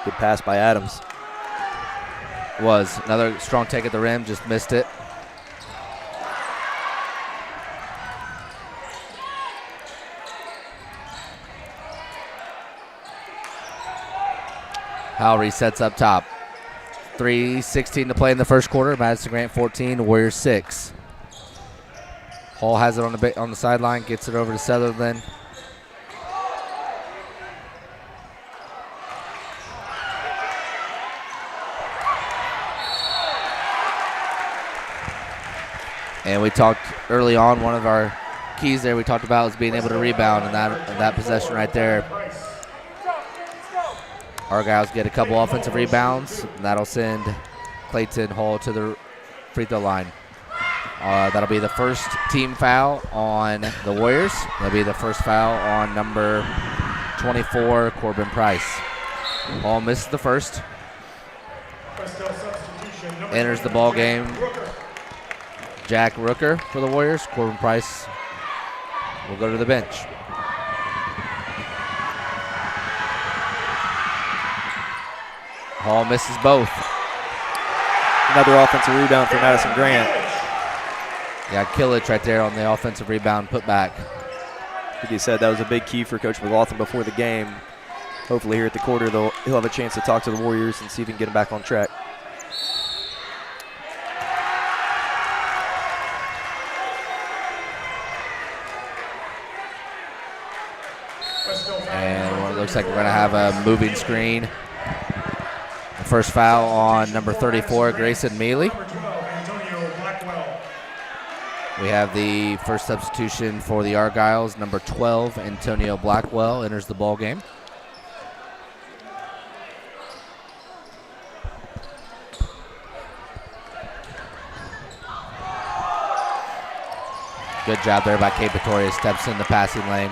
Good pass by Adams. Was another strong take at the rim, just missed it. Howell resets up top. 3:16 to play in the first quarter. Madison Grant 14, Warriors 6. Hall has it on the sideline, gets it over to Sutherland. And we talked early on, one of our keys there we talked about was being able to rebound in that possession right there. Argyles get a couple offensive rebounds, and that'll send Clayton Hall to the free throw line. That'll be the first team foul on the Warriors. That'll be the first foul on number 24, Corbin Price. Hall misses the first. Enters the ball game. Jack Rooker for the Warriors. Corbin Price will go to the bench. Hall misses both. Another offensive rebound for Madison Grant. Yeah, Killich right there on the offensive rebound putback. Like you said, that was a big key for Coach McLaughlin before the game. Hopefully here at the quarter, he'll have a chance to talk to the Warriors and see if he can get them back on track. And it looks like we're going to have a moving screen. The first foul on number 34, Grayson Mealy. We have the first substitution for the Argyles, number 12, Antonio Blackwell, enters the ball game. Good job there by Kate Pretoria, steps in the passing lane.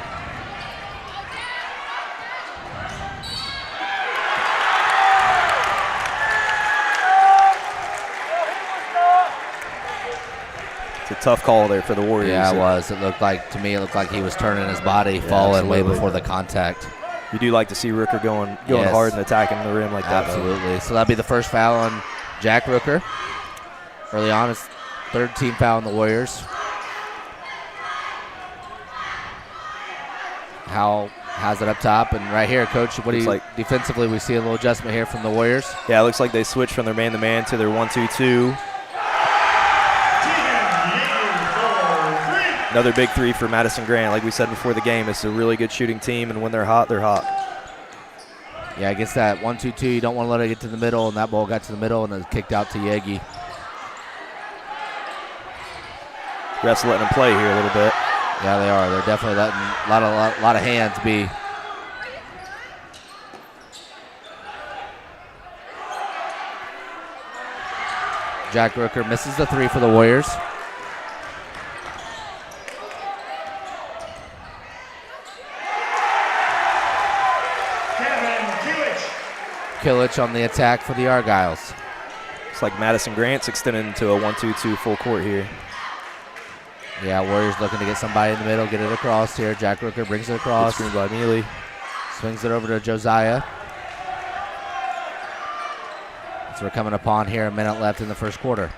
Tough call there for the Warriors. Yeah, it was. It looked like he was turning his body, falling way before the contact. You do like to see Rooker going hard and attacking the rim like that. Absolutely. So that'll be the first foul on Jack Rooker. Early on, his third team foul on the Warriors. Howell has it up top, and right here, Coach, what do you like defensively? We see a little adjustment here from the Warriors. Yeah, it looks like they switched from their man-to-man to their 1-2-2. Another big three for Madison Grant. Like we said before the game, it's a really good shooting team, and when they're hot, they're hot. Yeah, I guess that 1-2-2, you don't want to let it get to the middle, and that ball got to the middle and it kicked out to Yegi. Refs letting them play here a little bit. Yeah, they are. They're definitely letting a lot of hands be. Jack Rooker misses the three for the Warriors. Killich on the attack for the Argyles. It's like Madison Grant's extending into a 1-2-2 full court here. Yeah, Warriors looking to get somebody in the middle, get it across here. Jack Rooker brings it across. Good screen by Mealy. Swings it over to Josiah. So we're coming upon here, a minute left in the first quarter.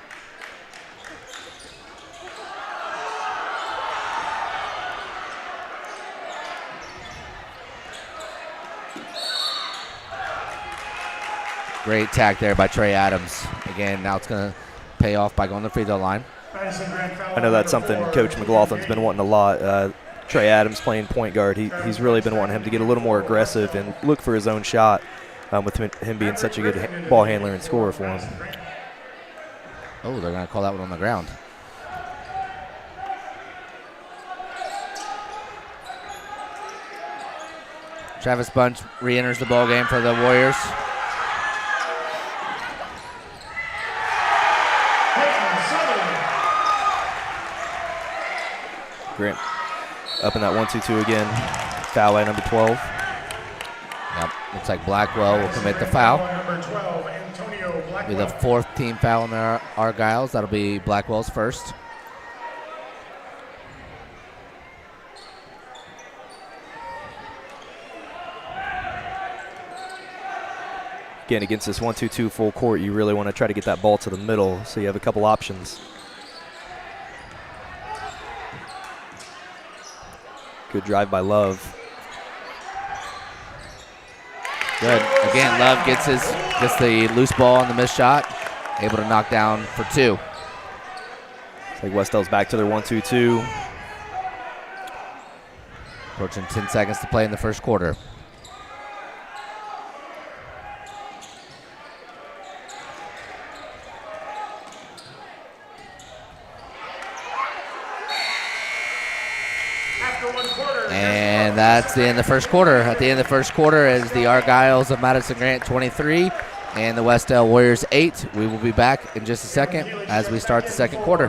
Great tack there by Trey Adams. Again, now it's going to pay off by going to the free throw line. I know that's something Coach McLaughlin's been wanting a lot. Trey Adams playing point guard. He's really been wanting him to get a little more aggressive and look for his own shot with him being such a good ball handler and scorer for him. Oh, they're going to call that one on the ground. Travis Bunch re-enters the ball game for the Warriors. Grant up in that 1-2-2 again. Foul by number 12. Yep, looks like Blackwell will commit the foul. Be the fourth team foul on the Argyles. That'll be Blackwell's first. Again, against this 1-2-2 full court, you really want to try to get that ball to the middle so you have a couple options. Good drive by Love. Good. Again, Love gets the loose ball on the missed shot, able to knock down for two. It's like Wes-Del's back to their 1-2-2. Approaching 10 seconds to play in the first quarter. And that's the end of the first quarter. At the end of the first quarter is the Argyles of Madison Grant 23 and the Wes-Del Warriors 8. We will be back in just a second as we start the second quarter.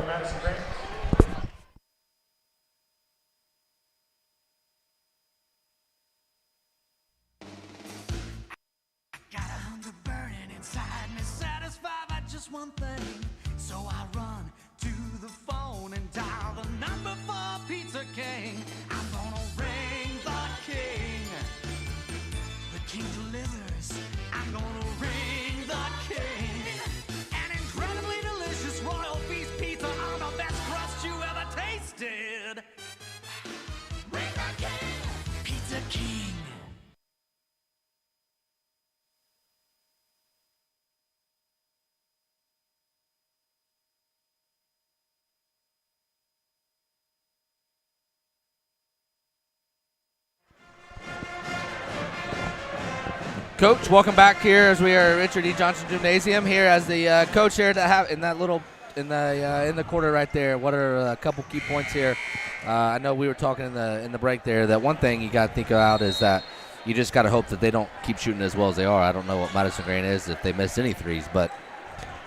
Got a hunger burning inside me, satisfied by just one thing. So I run to the phone and dial the number for Pizza King. I'm gonna ring the king. The king delivers. I'm gonna ring the king. An incredibly delicious royal feast pizza on the best crust you ever tasted. Ring the king. Pizza King. Coach, welcome back here as we are at Richard E. Johnson Gymnasium here as the coach here to have in that little in the quarter right there. What are a couple key points here? I know we were talking in the break there that one thing you got to think about is that you just got to hope that they don't keep shooting as well as they are. I don't know what Madison Grant is if they miss any threes, but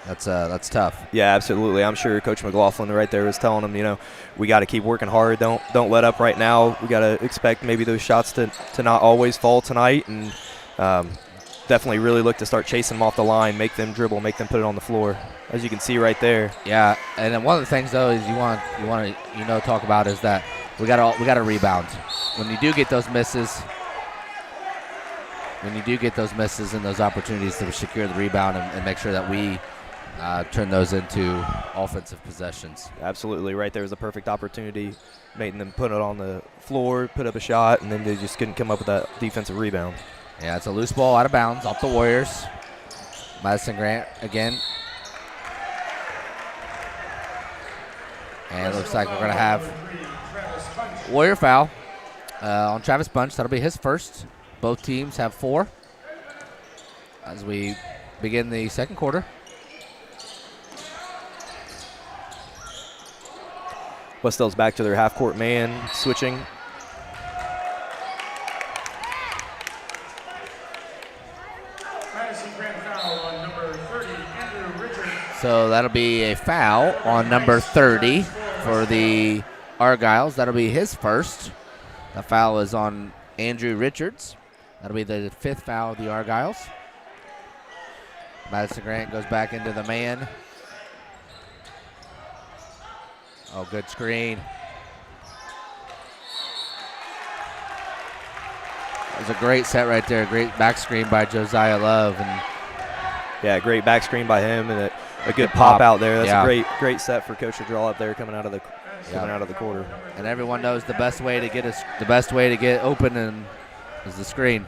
that's tough. Yeah, absolutely. I'm sure Coach McLaughlin right there was telling them, we got to keep working hard. Don't let up right now. We got to expect maybe those shots to not always fall tonight, and definitely really look to start chasing them off the line, make them dribble, make them put it on the floor, as you can see right there. Yeah, and then one of the things though is you want to talk about is that we got to rebound when you do get those misses. When you do get those misses and those opportunities to secure the rebound and make sure that we turn those into offensive possessions. Absolutely. Right there was a perfect opportunity, making them put it on the floor, put up a shot, and then they just couldn't come up with that defensive rebound. Yeah, it's a loose ball out of bounds off the Warriors. Madison Grant again. And it looks like we're going to have Warrior foul on Travis Bunch. That'll be his first. Both teams have 4 as we begin the second quarter. Wes-Del's back to their half-court man, switching. Madison Grant foul on number 30, Andrew Richards. So that'll be a foul on number 30 for the Argyles. That'll be his first. The foul is on Andrew Richards. That'll be the 5th foul of the Argyles. Madison Grant goes back into the man. Oh, good screen. It was a great set right there. Great back screen by Josiah Love. And yeah, great back screen by him and a good pop. pop out there. That's Yeah. a great set for Coach to draw up there coming out of the quarter. And everyone knows the best way to get open is the screen.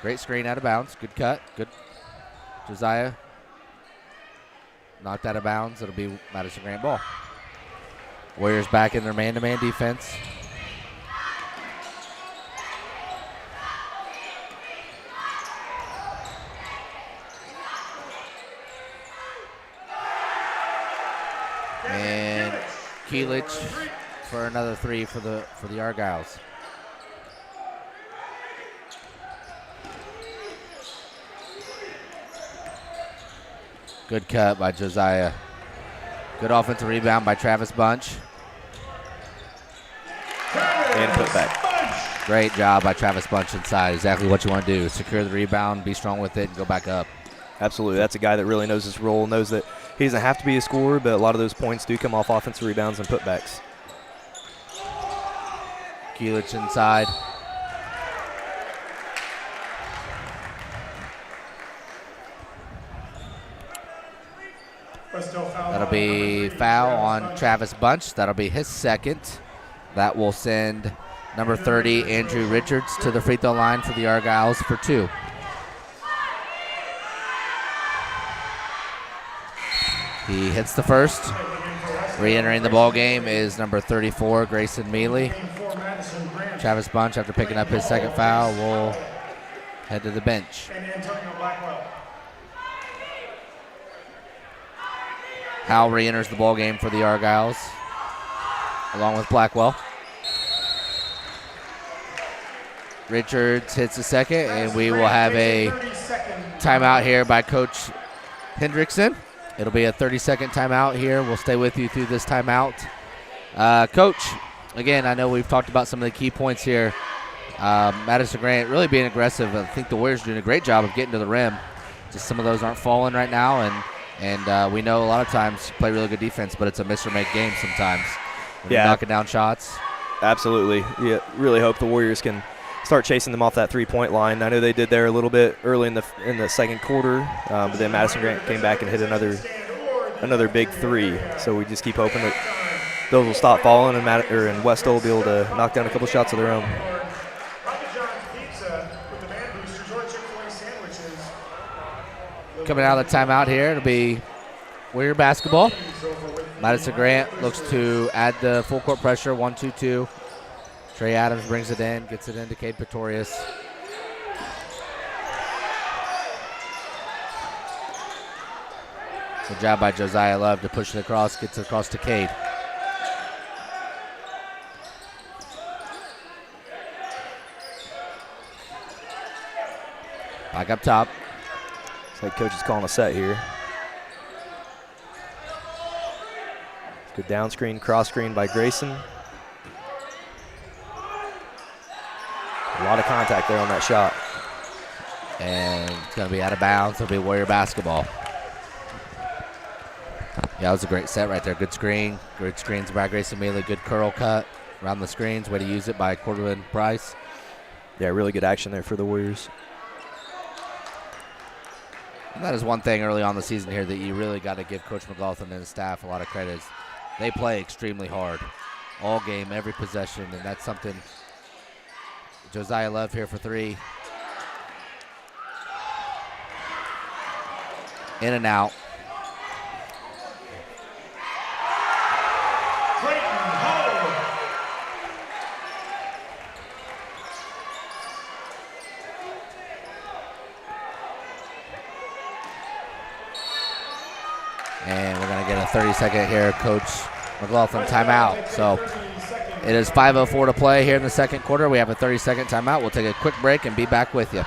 Great screen out of bounds. Good cut. Good. Josiah knocked out of bounds. It'll be Madison Grant ball. Warriors back in their man-to-man defense. And Keelich for another 3 for the Argyles. Good cut by Josiah. Good offensive rebound by Travis Bunch. And put back. Great job by Travis Bunch inside. Exactly what you want to do. Secure the rebound, be strong with it, and go back up. Absolutely. That's a guy that really knows his role, knows that he doesn't have to be a scorer, but a lot of those points do come off offensive rebounds and putbacks. Keelich inside. That'll be foul on Travis Bunch. That'll be his second. That will send number 30, Andrew Richards, to the free throw line for the Argyles for 2. He hits the first. Re-entering the ball game is number 34, Grayson Mealy. Travis Bunch, after picking up his second foul, will head to the bench. Howell re-enters the ball game for the Argyles, along with Blackwell. Richards hits the second, and we will have a timeout here by Coach Hendrickson. It'll be a 30-second timeout here. We'll stay with you through this timeout. Coach, again, I know we've talked about some of the key points here. Madison Grant really being aggressive. I think the Warriors are doing a great job of getting to the rim. Just some of those aren't falling right now, and we know a lot of times play really good defense, but it's a miss or make game sometimes. When you're knocking down shots. Absolutely. Yeah, really hope the Warriors can start chasing them off that three-point line. I know they did there a little bit early in the second quarter, but then Madison Grant came back and hit another big 3. So we just keep hoping that those will stop falling and Wes-Del will be able to knock down a couple shots of their own. Coming out of the timeout here, it'll be Warrior basketball. Madison Grant looks to add the full court pressure, 1-2-2. Trey Adams brings it in, gets it into Cade Pretorius. Good job by Josiah Love to push it across, gets it across to Cade. Back up top. Looks like Coach is calling a set here. Good down screen, cross screen by Grayson. A lot of contact there on that shot. And it's going to be out of bounds. It'll be Warrior basketball. Yeah, that was a great set right there. Good screen. Good screens by Grayson Mealy. Good curl cut. around the screens. Way to use it by Cordovan Price. Yeah, really good action there for the Warriors. And that is one thing early on in the season here that you really got to give Coach McLaughlin and his staff a lot of credit. They play extremely hard all game, every possession, and that's something Josiah Love here for three. In and out. And we're going to get a 30-second here, Coach McLaughlin timeout. So it is 5:04 to play here in the second quarter. We have a 30-second timeout. We'll take a quick break and be back with you.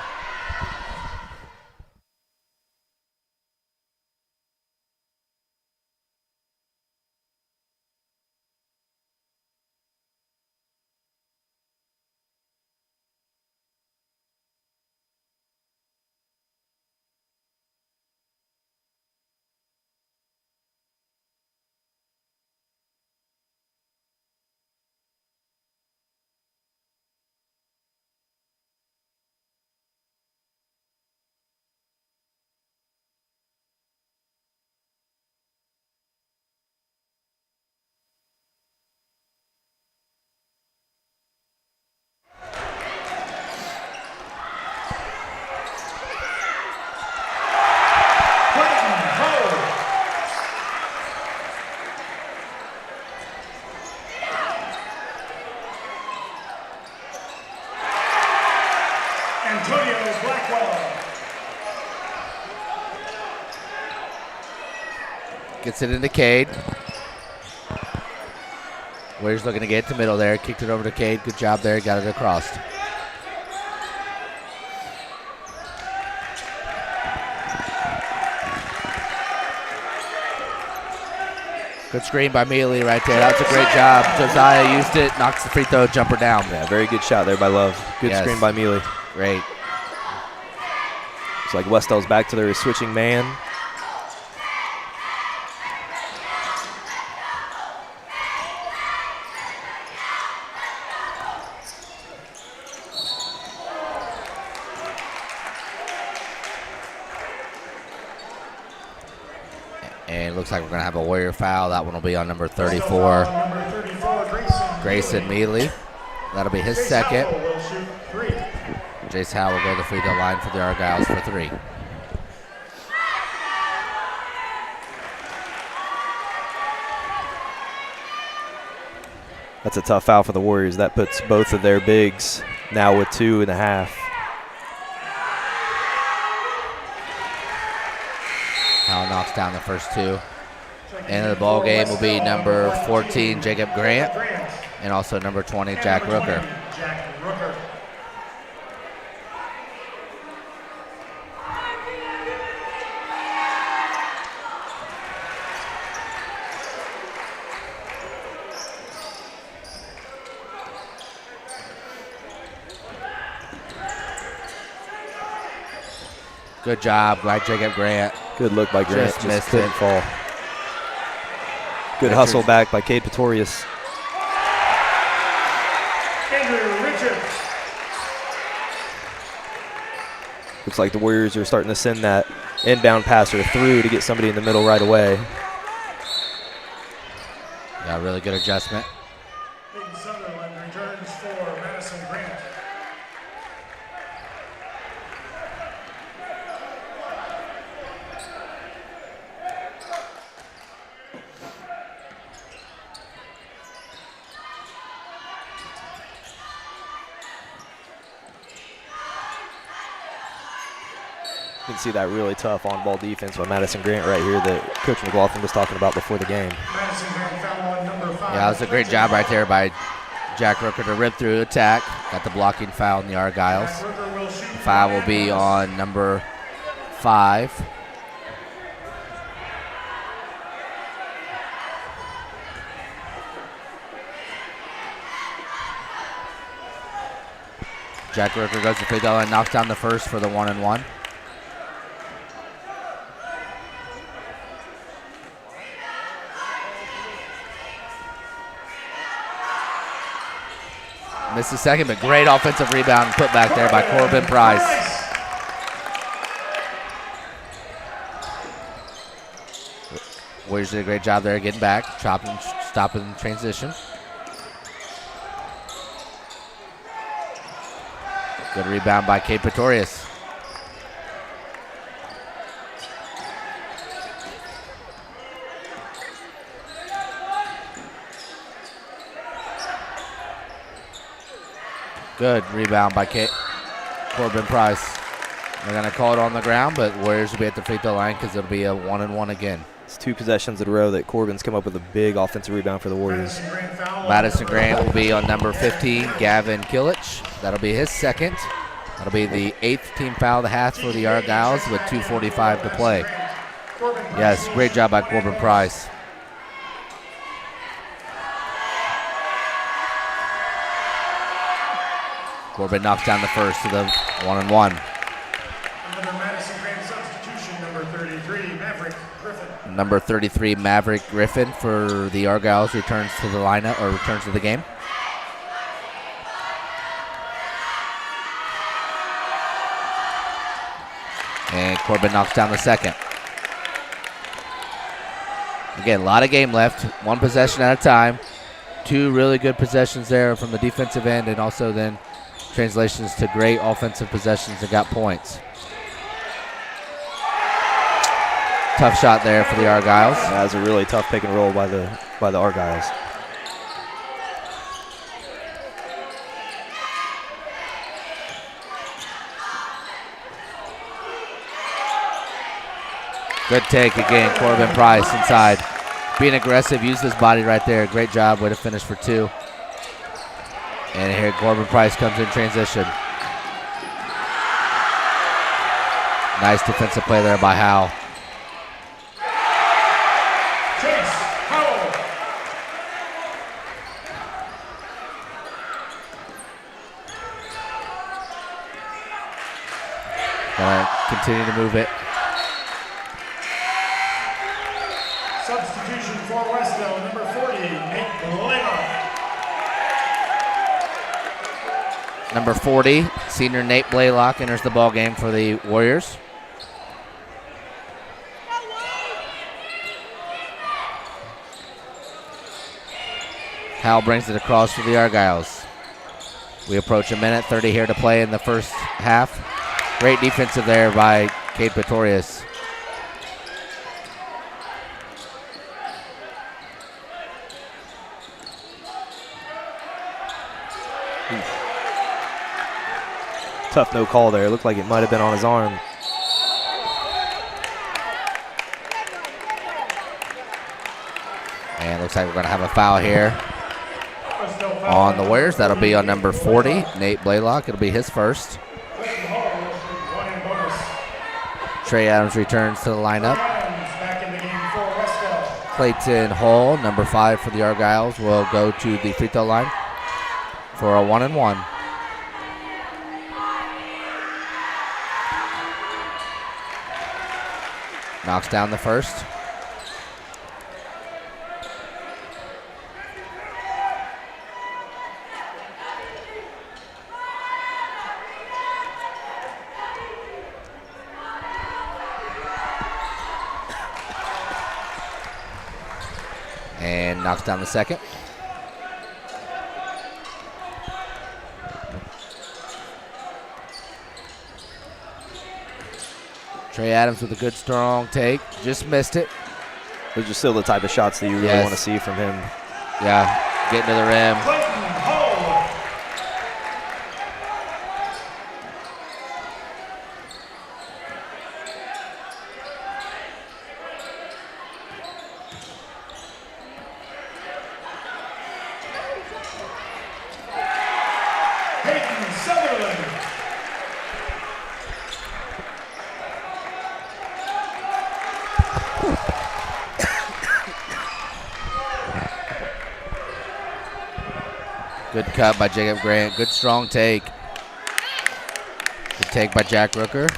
Gets it into Cade. Warriors looking to get it to middle there. Kicked it over to Cade. Good job there. Got it across. Good screen by Mealy right there. That was a great job. Josiah used it. Knocks the free throw jumper down. Yeah, very good shot there by Love. Good screen by Mealy. Great. It's like Wes-Del's back to their switching man. And it looks like we're going to have a Warrior foul. That one will be on number 34. Grayson Mealy. That'll be his second. Jace Howe will go to the free throw line for the Argyles for three. That's a tough foul for the Warriors. That puts both of their bigs now with 2.5. Howe knocks down the first two. End of the ball game will be number 14, Jacob Grant, and also number 20, Jack Rooker. Good job by Jacob Grant. Good look by Grant. Just missed couldn't it. fall. Good hustle back by Cade Pretorius. Looks like the Warriors are starting to send that inbound passer through to get somebody in the middle right away. Yeah, really good adjustment. Sutherland returns for Madison Grant. You can see that really tough on-ball defense by Madison Grant right here that Coach McLaughlin was talking about before the game. Madison Grant foul on number 5. Yeah, that was a great job right there by Jack Rooker to rip through attack. Got the blocking foul in the Argyles. The foul will be on number 5. Jack Rooker goes to free throw and knocks down the first for the 1-and-1. Missed the second, but great offensive rebound put back there by Corbin Price. Warriors did a great job there getting back, stopping transition. Good rebound by Kate Pretorius. Good rebound by Corbin Price. They're going to call it on the ground, but Warriors will be at the free throw line because it'll be a 1-and-1 again. It's 2 possessions in a row that Corbin's come up with a big offensive rebound for the Warriors. Madison Grant will be on number 15, Gavin Killich. That'll be his second. That'll be the 8th team foul that has for the Argyles with 2:45 to play. Yes, great job by Corbin Price. Corbin knocks down the first to the 1-and-1. Another Madison Grant substitution, number 33, Maverick Griffin. Number 33, Maverick Griffin for the Argyles returns to the lineup or returns to the game. And Corbin knocks down the second. Again, a lot of game left. One possession at a time. 2 really good possessions there from the defensive end, and also then translations to great offensive possessions that got points. Tough shot there for the Argyles. That was a really tough pick and roll by the Argyles. Good take again, Corbin Price inside. Being aggressive, used his body right there. Great job, way to finish for 2. And here Corbin Price comes in transition. Nice defensive play there by Howell. Chase Howell. Gonna continue to move it. Substitution for Wes-Del, number 40, Nate Blaylock. Number 40, senior Nate Blaylock enters the ball game for the Warriors. Howell brings it across for the Argyles. We approach a minute 30 here to play in the first half. Great defensive there by Kate Pretorius. Tough no call there. Looked like it might have been on his arm. And looks like we're going to have a foul here on the Warriors. That'll be on number 40, Nate Blaylock. It'll be his first. Trey Adams returns to the lineup. Clayton Hall, number 5 for the Argyles, will go to the free throw line for a 1-and-1. Knocks down the first. And knocks down the second. Trey Adams with a good strong take. Just missed it. Those are still the type of shots that you really want to see from him. Yeah, getting to the rim. Good cut by Jacob Grant. Good strong take. Good take by Jack Rooker.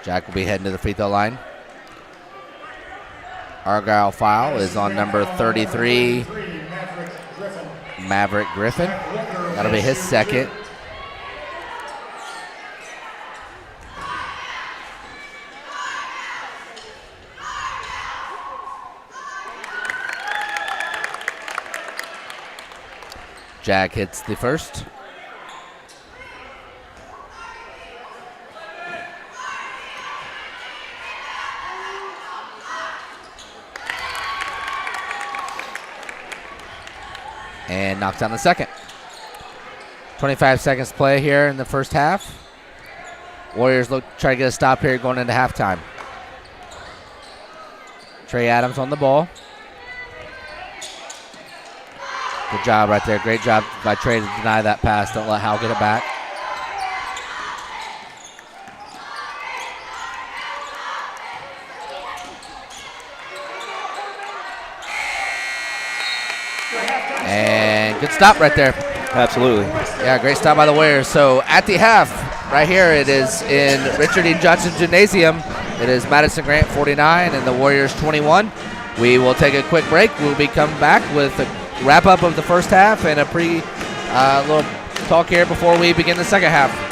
Jack will be heading to the free throw line. Argyle foul is on number 33, Maverick Griffin. That'll be his second. Jack hits the first. And knocks down the second. 25 seconds play here in the first half. Warriors try to get a stop here going into halftime. Trey Adams on the ball. Good job right there. Great job by Trey to deny that pass. Don't let Hal get it back. And good stop right there. Absolutely. Yeah, great stop by the Warriors. So at the half, right here, it is in Richard E. Johnson Gymnasium. It is Madison Grant 49 and the Warriors 21. We will take a quick break. We'll be coming back with a wrap-up of the first half and a little talk here before we begin the second half.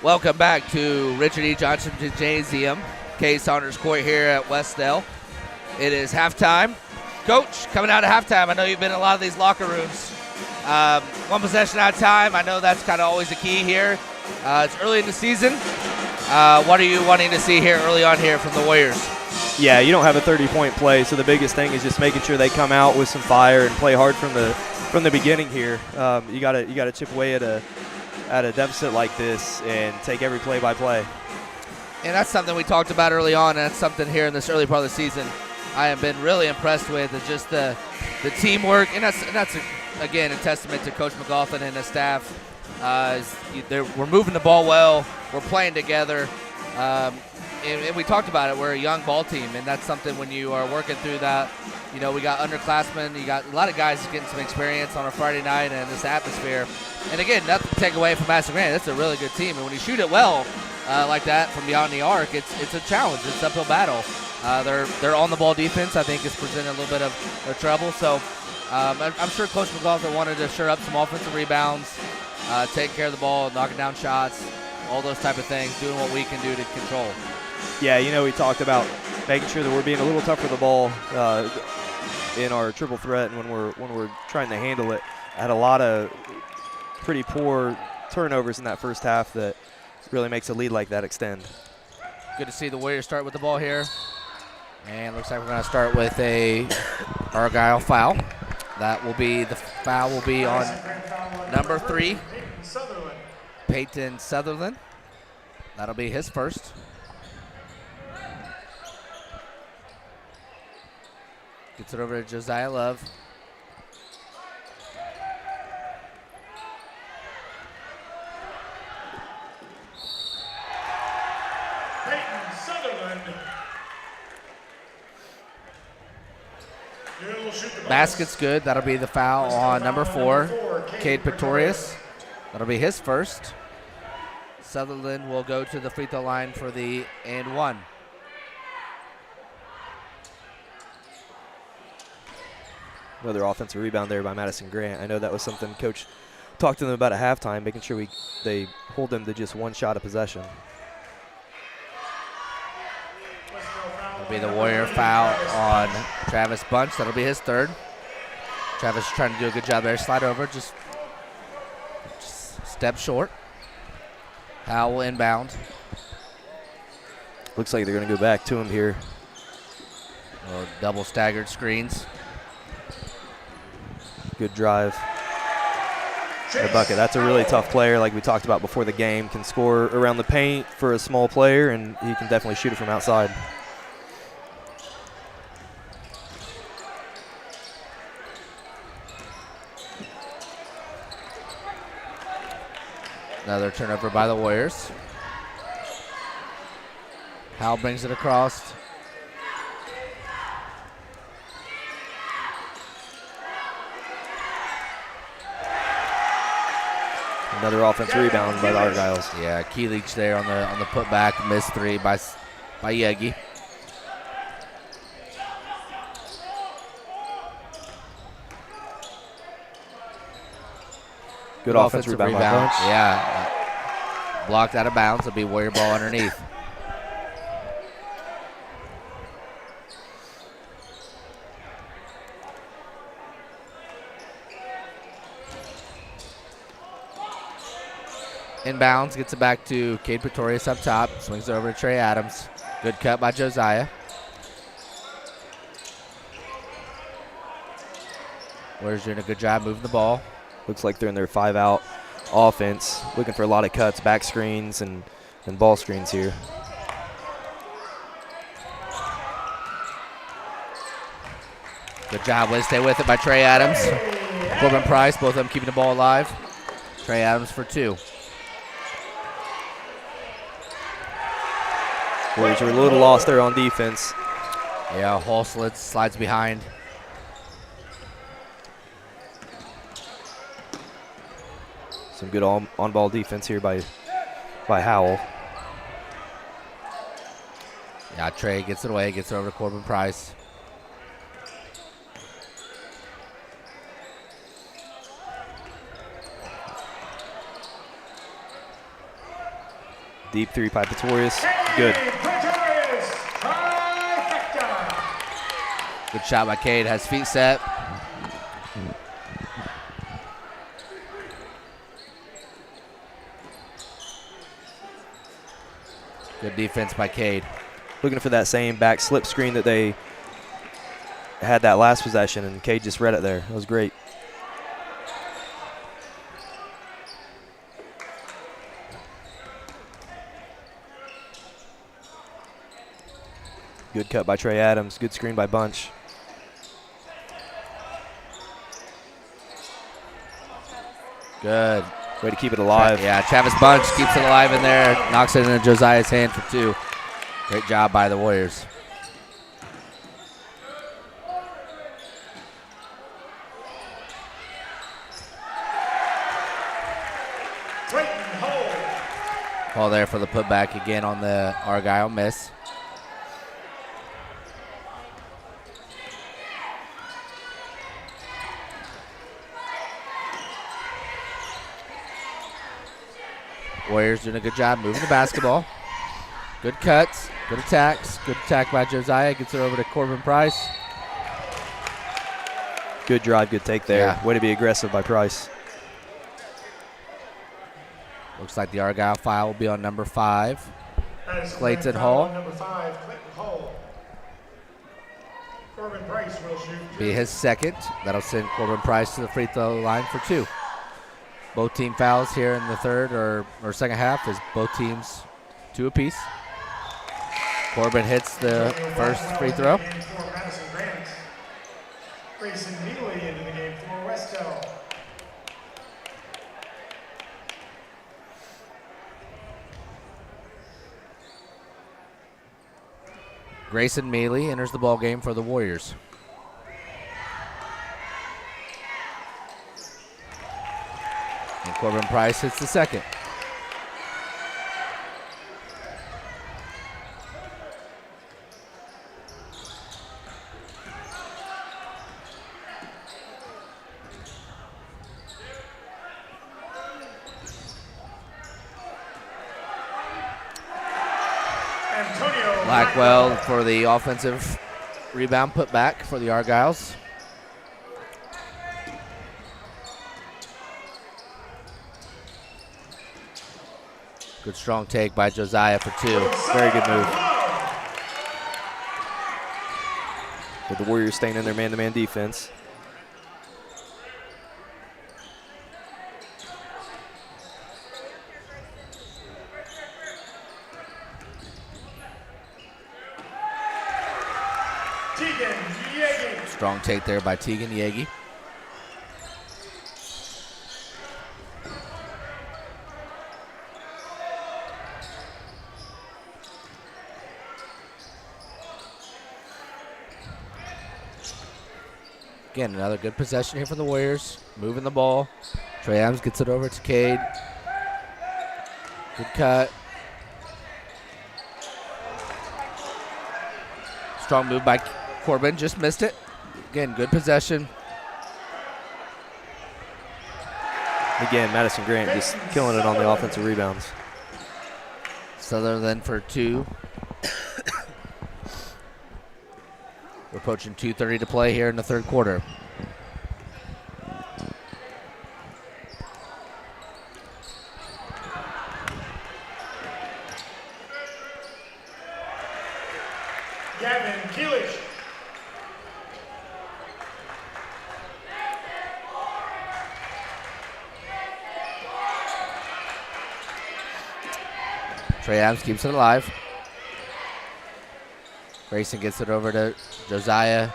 Welcome back to Richard E. Johnson Gymnasium, K. Saunders Court here at Wes-Del. It is halftime. Coach, coming out of halftime, I know you've been in a lot of these locker rooms. One possession at a time. I know that's kind of always the key here. It's early in the season. What are you wanting to see here early on here from the Warriors? Yeah, you don't have a 30-point play, so the biggest thing is just making sure they come out with some fire and play hard from the beginning here. You gotta chip away at a deficit like this and take every play by play. And that's something we talked about early on, and that's something here in this early part of the season I have been really impressed with, is just the teamwork, and that's again a testament to Coach McLaughlin and the staff. We're moving the ball well, we're playing together, and we talked about it. We're a young ball team, and that's something when you are working through that. You know, we got underclassmen, you got a lot of guys getting some experience on a Friday night and this atmosphere. And again, nothing to take away from Madison Grant. It's a really good team, and when you shoot it well like that from beyond the arc, it's a challenge. It's an uphill battle. Their on-the-ball defense, I think, is presenting a little bit of trouble. So I'm sure Coach McLaughlin wanted to shore up some offensive rebounds, take care of the ball, knocking down shots, all those type of things, doing what we can do to control. Yeah, you know, we talked about making sure that we're being a little tougher the ball in our triple threat, and when we're trying to handle it. Had a lot of pretty poor turnovers in that first half that really makes a lead like that extend. Good to see the Warriors start with the ball here. And looks like we're going to start with a Argyle foul. That will be, the foul will be on number 3, Peyton Sutherland. That'll be his first. Gets it over to Josiah Love. Basket's good. That'll be the foul on number 4, Cade Pretorius. That'll be his first. Sutherland will go to the free throw line for the and one. Another offensive rebound there by Madison Grant. I know that was something Coach talked to them about at halftime, making sure they hold them to just one shot of possession. That'll be the Warrior foul on Travis Bunch. That'll be his third. Travis is trying to do a good job there. Slide over, just step short. Howell will inbound. Looks like they're going to go back to him here. Double staggered screens. Good drive. And a bucket. That's a really tough player, like we talked about before the game. Can score around the paint for a small player, and he can definitely shoot it from outside. Another turnover by the Warriors. Howell brings it across. Another offensive rebound by the Argyles. Yeah, Keelich there on the putback, missed 3 by Yegi. Good offensive rebound. Yeah, blocked out of bounds. It'll be Warrior ball underneath. Inbounds, gets it back to Cade Pretorius up top. Swings it over to Trey Adams. Good cut by Josiah. Warriors doing a good job moving the ball. Looks like they're in their 5-out offense, looking for a lot of cuts, back screens, and ball screens here. Good job, Liz. Stay with it by Trey Adams. Corbin Price, both of them keeping the ball alive. Trey Adams for 2. Warriors are a little lost there on defense. Yeah, Hall slides behind. Some good on-ball defense here by Howell. Yeah, Trey gets it away, gets it over to Corbin Price. deep three by Pretorius. Good. Pretorius, trifecta. Good shot by Cade. Has feet set. Good defense by Cade. Looking for that same back slip screen that they had that last possession, and Cade just read it there. That was great. Good cut by Trey Adams. Good screen by Bunch. Good. Way to keep it alive. Yeah, Travis Bunch keeps it alive in there. Knocks it into Josiah's hand for 2. Great job by the Warriors. Ball there for the putback again on the Argyle miss. Warriors doing a good job moving the basketball. Good cuts, good attacks. Good attack by Josiah. Gets it over to Corbin Price. Good drive, good take there. Yeah. Way to be aggressive by Price. Looks like the Argyle foul will be on number 5. Madison Clayton Grant Hall. foul on number 5, Clayton Hall. Corbin Price will shoot 2. Be his second. That'll send Corbin Price to the free throw line for 2. Both team fouls here in the third or second half is both teams 2 apiece. Corbin hits the first free throw. Into the game for Madison Grant. Grayson Neely into the game for Wes-Del. Grayson Mealy enters the ball game for the Warriors. And Corbin Price hits the second. Blackwell for the offensive rebound putback for the Argyles. Good strong take by Josiah for 2. Very good move. With the Warriors staying in their man-to-man defense. Strong take there by Tegan Yagi. Again, another good possession here for the Warriors. Moving the ball. Trey Adams gets it over to Cade. Good cut. Strong move by Corbin. Just missed it. Again, good possession. Again, Madison Grant just killing it on the offensive rebounds. Sutherland for 2. We're approaching 2:30 to play here in the third quarter. Gavin Keelish. Trey Adams keeps it alive. Grayson gets it over to Josiah.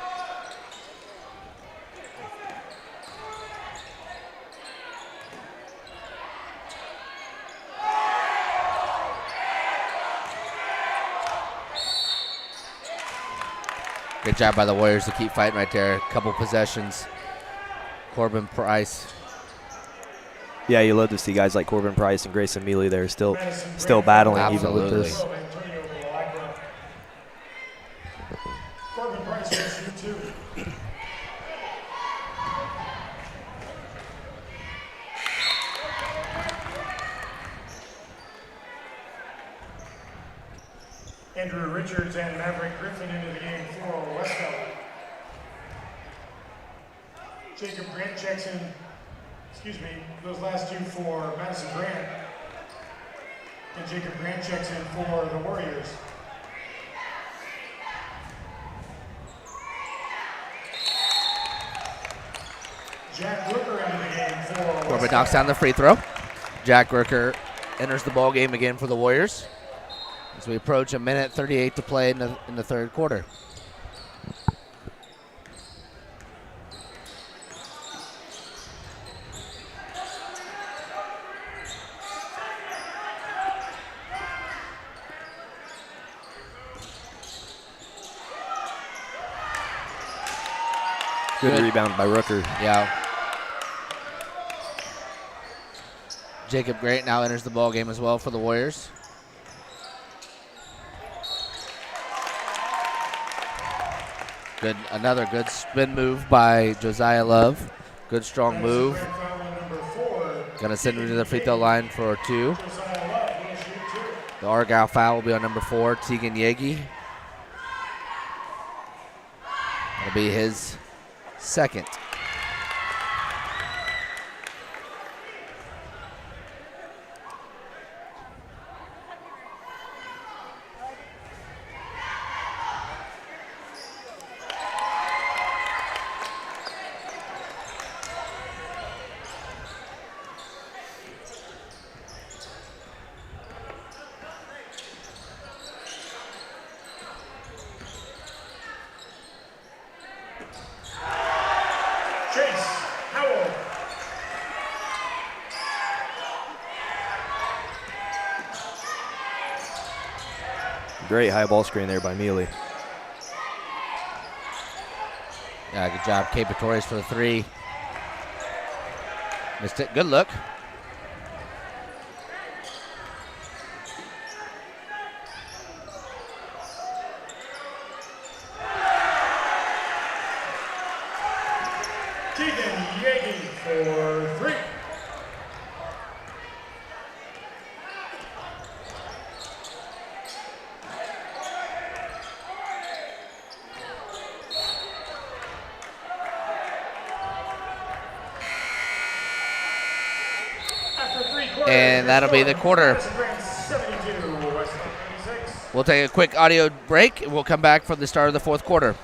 Good job by the Warriors to keep fighting right there. Couple possessions. Corbin Price. Yeah, you love to see guys like Corbin Price and Grayson Mealy there still battling Absolutely. even with this. Corbin Price will shoot 2. Andrew Richards and Maverick Griffin into the game for Wes-Del. Jacob Grant checks in, those last two for Madison Grant. And Jacob Grant checks in for the Warriors. Jack Rooker into the game for Corbett knocks down the free throw. Jack Rooker enters the ball game again for the Warriors as we approach 1:38 to play in the third quarter. Good rebound by Rooker. Yeah. Jacob Grant now enters the ball game as well for the Warriors. Another good spin move by Josiah Love. Good strong move. Gonna send him to the free throw line for 2. The Argyle foul will be on number 4, Tegan Yegi. That'll be his second. Great high ball screen there by Mealy. Yeah, good job. Capatoris for the 3. Missed it. Good look. Tegan Yegi for 3. And that'll be the quarter. We'll take a quick audio break, and we'll come back for the start of the fourth quarter.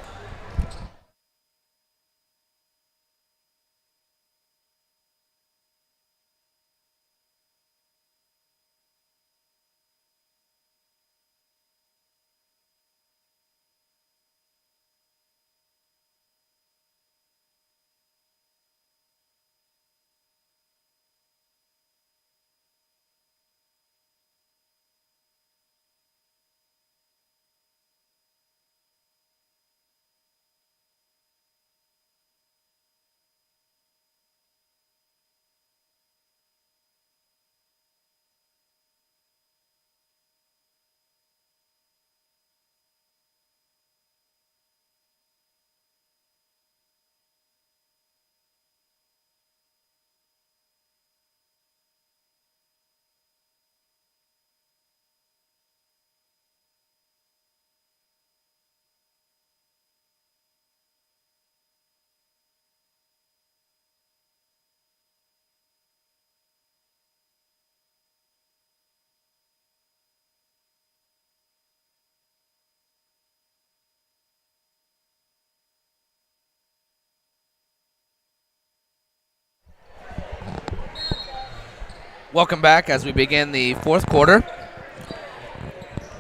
Welcome back as we begin the fourth quarter.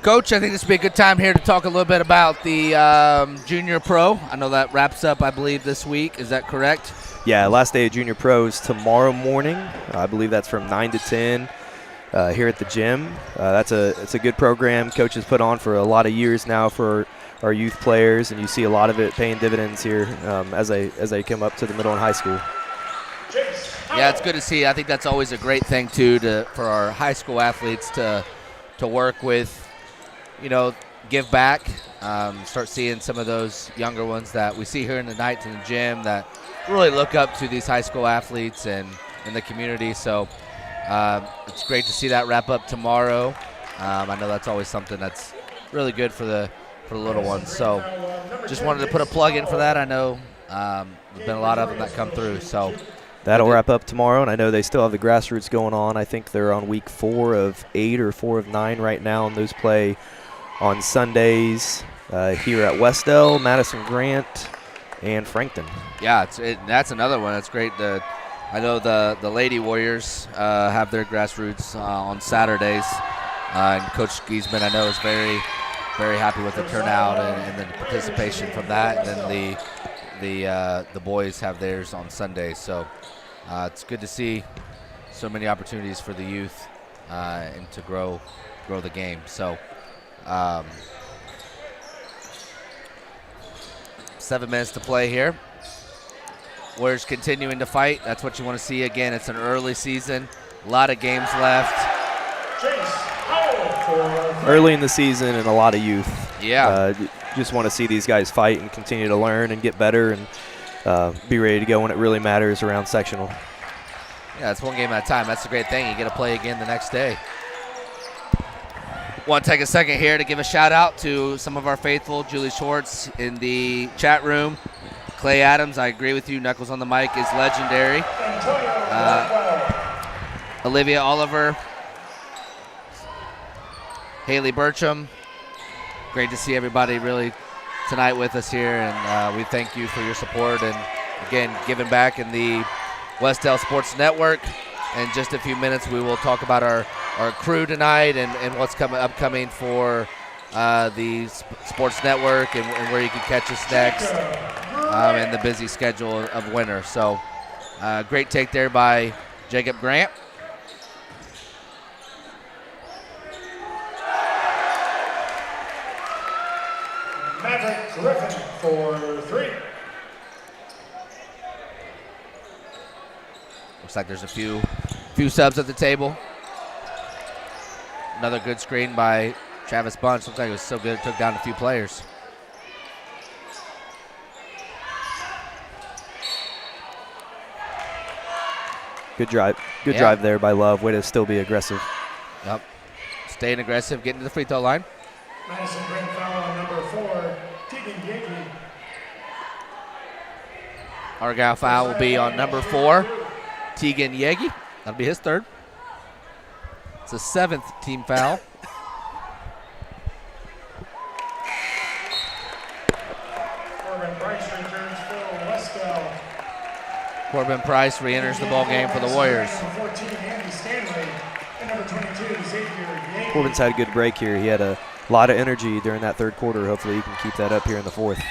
Coach, I think this would be a good time here to talk a little bit about the Junior Pro. I know that wraps up, I believe, this week. Is that correct? Yeah, last day of Junior Pros tomorrow morning. I believe that's from 9 to 10 here at the gym. It's a good program Coach has put on for a lot of years now for our youth players, and you see a lot of it paying dividends here as they come up to the middle and high school. Yeah, it's good to see. I think that's always a great thing, too, for our high school athletes to work with, give back, start seeing some of those younger ones that we see here in the night in the gym that really look up to these high school athletes and in the community. So it's great to see that wrap up tomorrow. I know that's always something that's really good for the little ones. So just wanted to put a plug in for that. I know there's been a lot of them that come through. So that'll wrap up tomorrow, and I know they still have the grassroots going on. I think they're on week 4 of 8 or 4 of 9 right now, and those play on Sundays here at Wes-Del, Madison Grant, and Frankton. Yeah, that's another one. That's great. I know the Lady Warriors have their grassroots on Saturdays, and Coach Giesman, I know, is very, very happy with the turnout and the participation from that. And then the boys have theirs on Sundays. So it's good to see so many opportunities for the youth and to grow the game. So 7 minutes to play here. Warriors continuing to fight. That's what you want to see. Again, it's an early season. A lot of games left. Early in the season and a lot of youth. Yeah. Just want to see these guys fight and continue to learn and get better and be ready to go when it really matters around sectional. Yeah, it's one game at a time. That's the great thing. You get to play again the next day. Want to take a second here to give a shout out to some of our faithful. Julie Schwartz in the chat room. Clay Adams, I agree with you. Nuckols on the mic is legendary. Olivia Oliver. Haley Bertram. Great to see everybody really tonight with us here, and we thank you for your support and, again, giving back in the Wes-Del Sports Network. In just a few minutes, we will talk about our crew tonight and what's upcoming for the Sports Network and where you can catch us next. And the busy schedule of winter. So great take there by Jacob Grant. Maverick Griffin for 3. Looks like there's a few subs at the table. Another good screen by Travis Bunch. Looks like it was so good it took down a few players. Good drive. Good drive there by Love. Way to still be aggressive. Yep. Staying aggressive, getting to the free throw line. Madison Grant foul on number 4, Tegan Yankee. Argyle foul will be on number 4, Tegan Yegi. That'll be his 3rd. It's a 7th team foul. Corbin Price returns for Wes-Del. Corbin Price re-enters the ball game for the Warriors. Number 14, Andy Stanley. And number 22, Xavier Yankee. Corbin's had a good break here. He had a lot of energy during that 3rd quarter. Hopefully he can keep that up here in the 4th.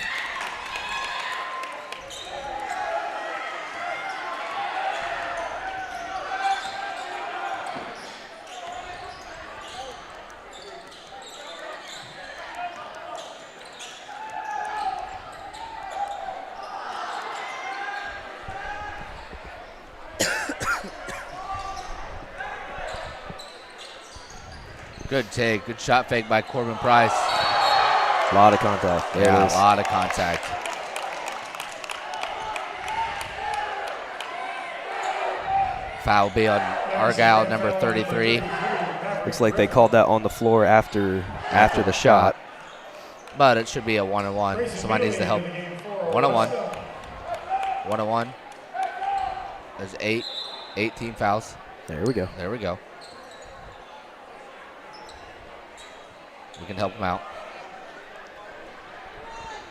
Good take. Good shot fake by Corbin Price. A lot of contact. There Yeah, it is. a lot of contact. Foul will be on Argyle, number 33. Looks like they called that on the floor after the shot. But it should be a 1-on-1. Somebody needs to help. 1-on-1. 1-on-1. There's 8 team fouls. There we go. There we go. We can help them out.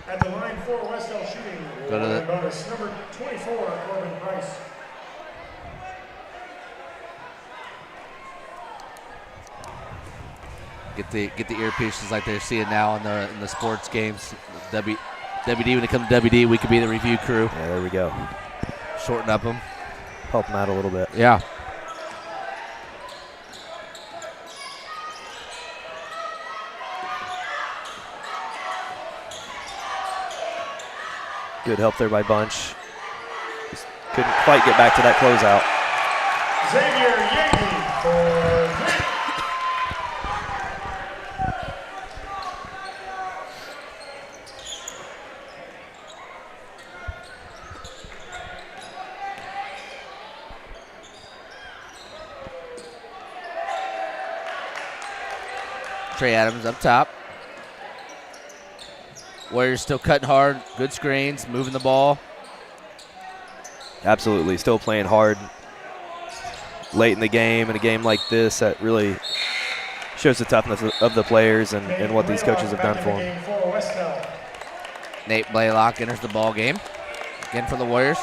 At the line for Wes-Del shooting. Go to the bonus, number 24, Corbin Price. get the earpieces like they're seeing now in the sports games. WD, when it comes to WD, we could be the review crew. Yeah, there we go. Shorten up them. Help them out a little bit. Yeah. Good help there by Bunch. Just couldn't quite get back to that closeout. Xavier Yankee for 3. Trey Adams up top. Warriors still cutting hard, good screens, moving the ball. Absolutely, still playing hard late in the game. In a game like this, that really shows the toughness of the players and what these coaches have done for them. Nate Blaylock enters the ball game again for the Warriors.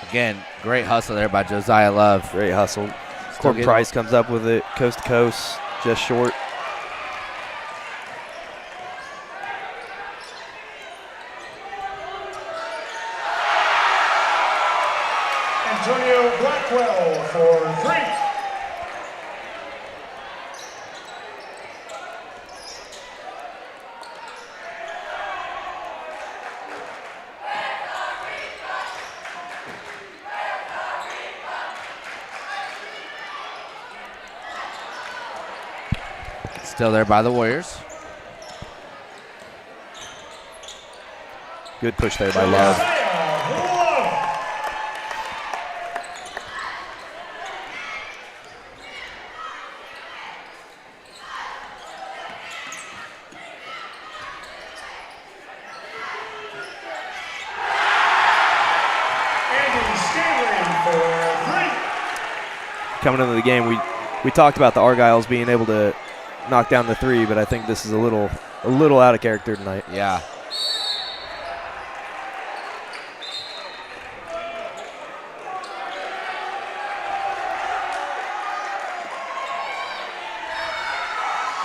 Again, great hustle there by Josiah Love. Great hustle. Corbin Price comes up with it, coast to coast, just short. Antonio Blackwell for 3. Still there by the Warriors. Good push there by Love. Coming into the game, we talked about the Argyles being able to knock down the 3, but I think this is a little out of character tonight. Yeah.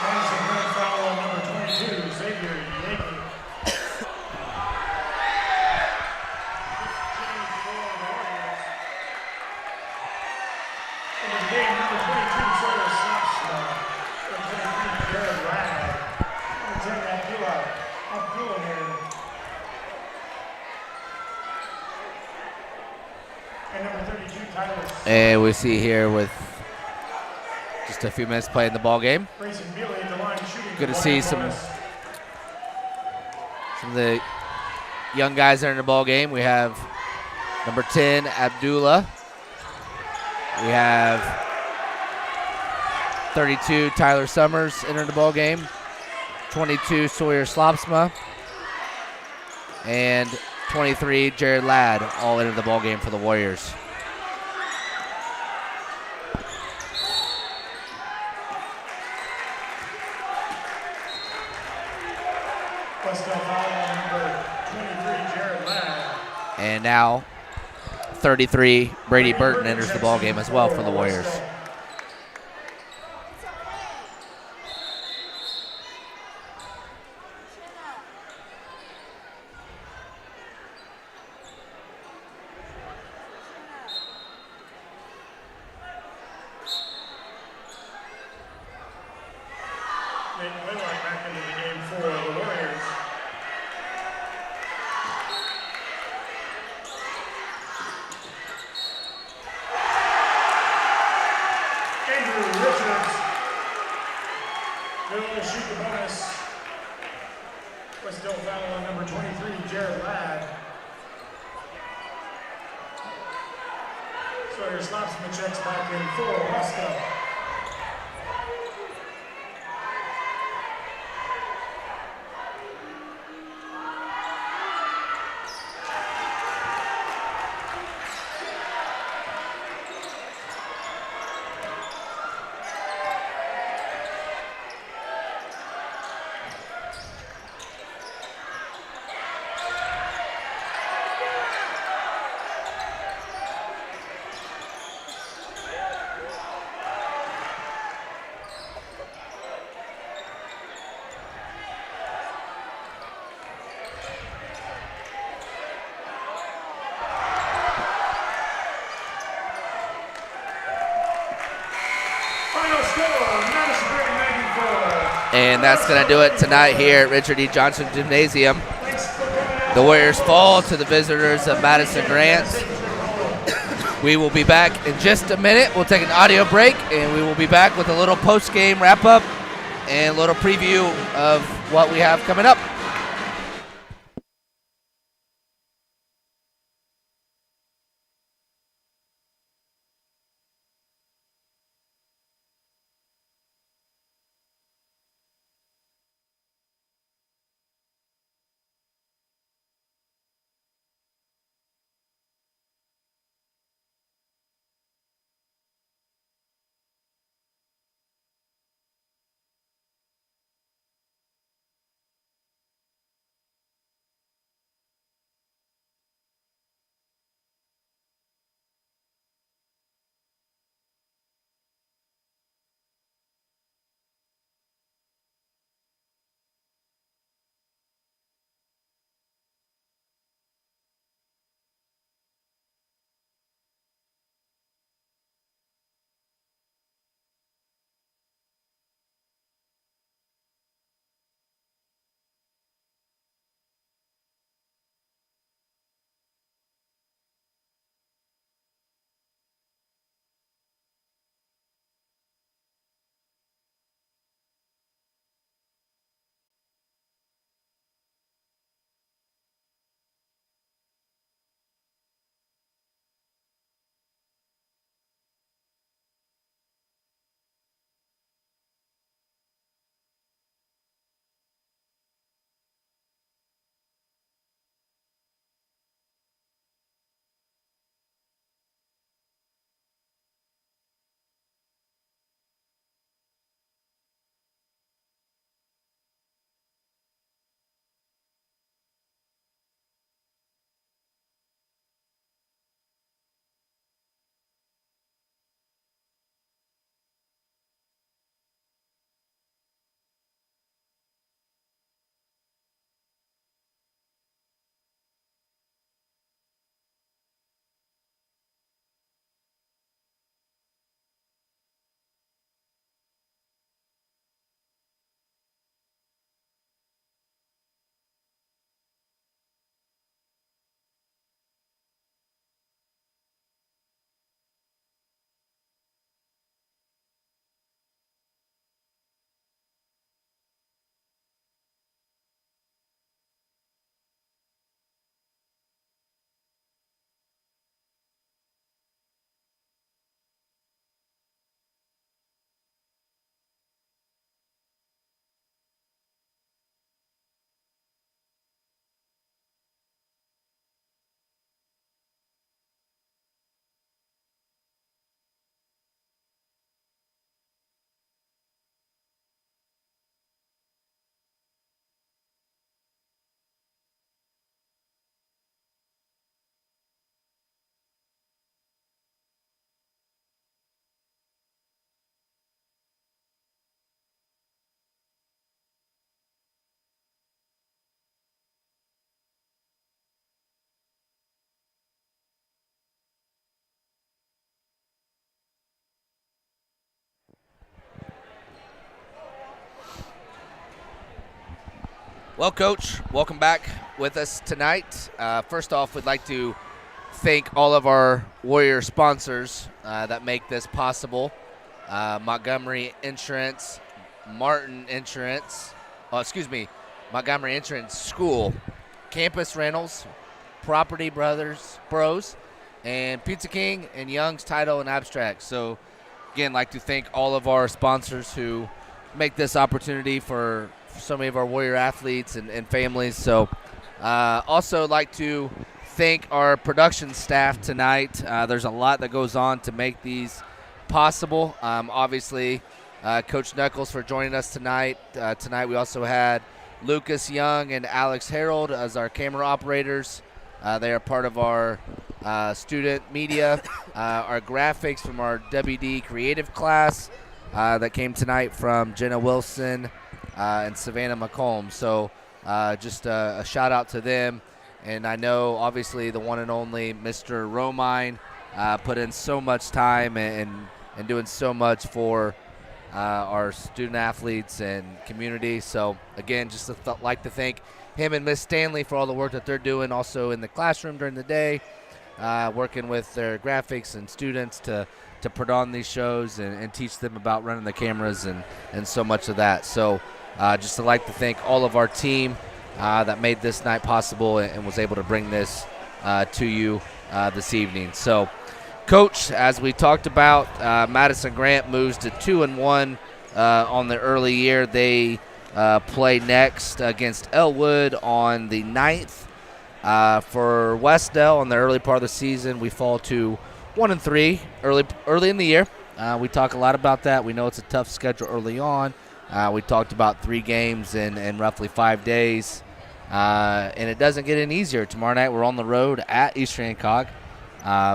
Madison Grant foul on number 22, Xavier Yankee. In the game, number 22, Soto Slapsma. Jared Ladd. Number 10, Abdullah and number 32, Tyler. And we see here with just a few minutes playing the ball game. Grayson Bealey at the line shooting. Good to see some of the young guys that are in the ball game. We have number 10, Abdullah. We have 32, Tyler Summers entering the ball game. 22, Sawyer Slopsma. And 23, Jared Ladd, all entered the ball game for the Warriors. Wes-Del foul on number 23, Jared Ladd. And now 33, Brady Burton enters the ball game as well for the Warriors. Nate Blaylock back into the game for the Warriors. Andrew Richards will shoot the bonus. Wes-Del foul on number 23, Jared Ladd. Sawyer Slopsman checks back in for Wes-Del. And that's going to do it tonight here at Richard E. Johnson Gymnasium. The Warriors fall to the visitors of Madison Grant. We will be back in just a minute. We'll take an audio break, and we will be back with a little post-game wrap-up and a little preview of what we have coming up. Well, Coach, welcome back with us tonight. First off, we'd like to thank all of our Warrior sponsors that make this possible. Montgomery Insurance, Martin Insurance, Montgomery Insurance School, Campus Rentals, Property Bros, and Pizza King and Young's Title and Abstract. So, again, like to thank all of our sponsors who make this opportunity for so many of our Warrior athletes and families. So also like to thank our production staff tonight. There's a lot that goes on to make these possible. Obviously, Coach Nuckols for joining us tonight. Tonight we also had Lucas Young and Alex Harold as our camera operators. They are part of our student media, our graphics from our WD creative class that came tonight from Jenna Wilson and Savannah McComb. So just a shout out to them. And I know obviously the one and only Mr. Romine put in so much time and doing so much for our student athletes and community. So again, just like to thank him and Miss Stanley for all the work that they're doing also in the classroom during the day. working with their graphics and students to put on these shows and teach them about running the cameras and so much of that. So just to like to thank all of our team that made this night possible and was able to bring this to you this evening. So, Coach, as we talked about, Madison Grant moves to 2-1 on the early year. They play next against Elwood on the 9th. For Wes-Del in the early part of the season, we fall to 1-3 early in the year. We talk a lot about that. We know it's a tough schedule early on. We talked about 3 games in roughly 5 days, and it doesn't get any easier. Tomorrow night we're on the road at Eastern Hancock.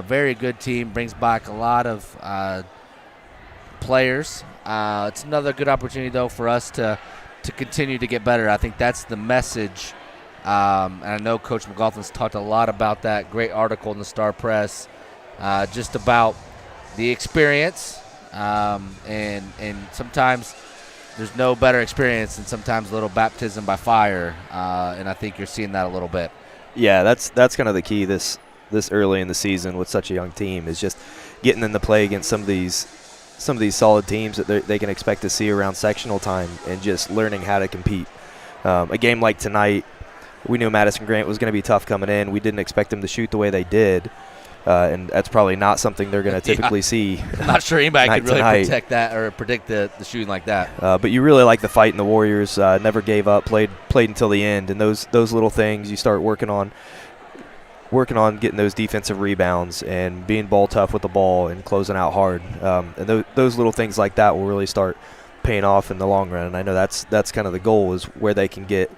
Very good team, brings back a lot of players. It's another good opportunity, though, for us to continue to get better. I think that's the message. And I know Coach McLaughlin's talked a lot about that. Great article in the Star Press just about the experience. And sometimes there's no better experience than sometimes a little baptism by fire. And I think you're seeing that a little bit. Yeah, that's kind of the key this early in the season with such a young team, is just getting in the play against some of these solid teams that they can expect to see around sectional time, and just learning how to compete. A game like tonight, we knew Madison Grant was going to be tough coming in. We didn't expect them to shoot the way they did, and that's probably not something they're going to typically see. I'm not sure anybody could really tonight. protect that or predict the shooting like that. But you really like the fight, and the Warriors never gave up, played until the end, and those little things you start working on getting those defensive rebounds and being ball tough with the ball and closing out hard. And those little things like that will really start paying off in the long run. And I know that's kind of the goal, is where they can get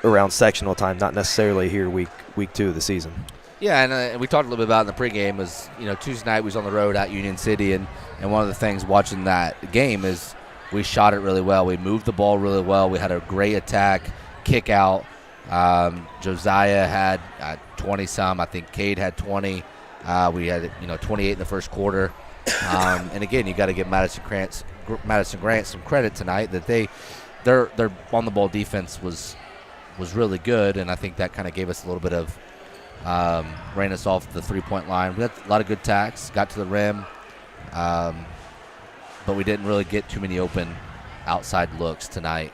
around sectional time, not necessarily here week 2 of the season. Yeah, and we talked a little bit about it in the pregame. Is Tuesday night we was on the road at Union City, and one of the things watching that game is we shot it really well. We moved the ball really well. We had a great attack, kick out. Josiah had 20-some. I think Cade had 20. We had 28 in the first quarter. And again, you got to give Madison Grant some credit tonight that their on the ball defense was really good, and I think that kind of gave us a little bit of ran us off the 3-point line. We had a lot of good attacks, got to the rim, but we didn't really get too many open outside looks tonight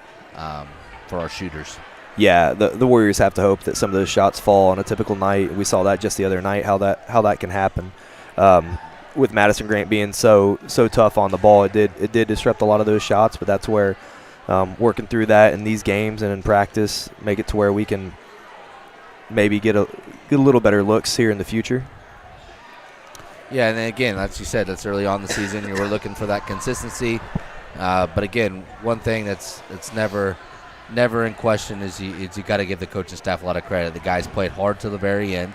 for our shooters. Yeah, the Warriors have to hope that some of those shots fall on a typical night. We saw that just the other night, how that can happen. With Madison Grant being so tough on the ball, it did disrupt a lot of those shots, but that's where working through that in these games and in practice, make it to where we can maybe get a little better looks here in the future. Yeah, and then again, as you said, that's early on in the season. We're looking for that consistency. But again, one thing that's never in question is you got to give the coaching staff a lot of credit. The guys played hard to the very end.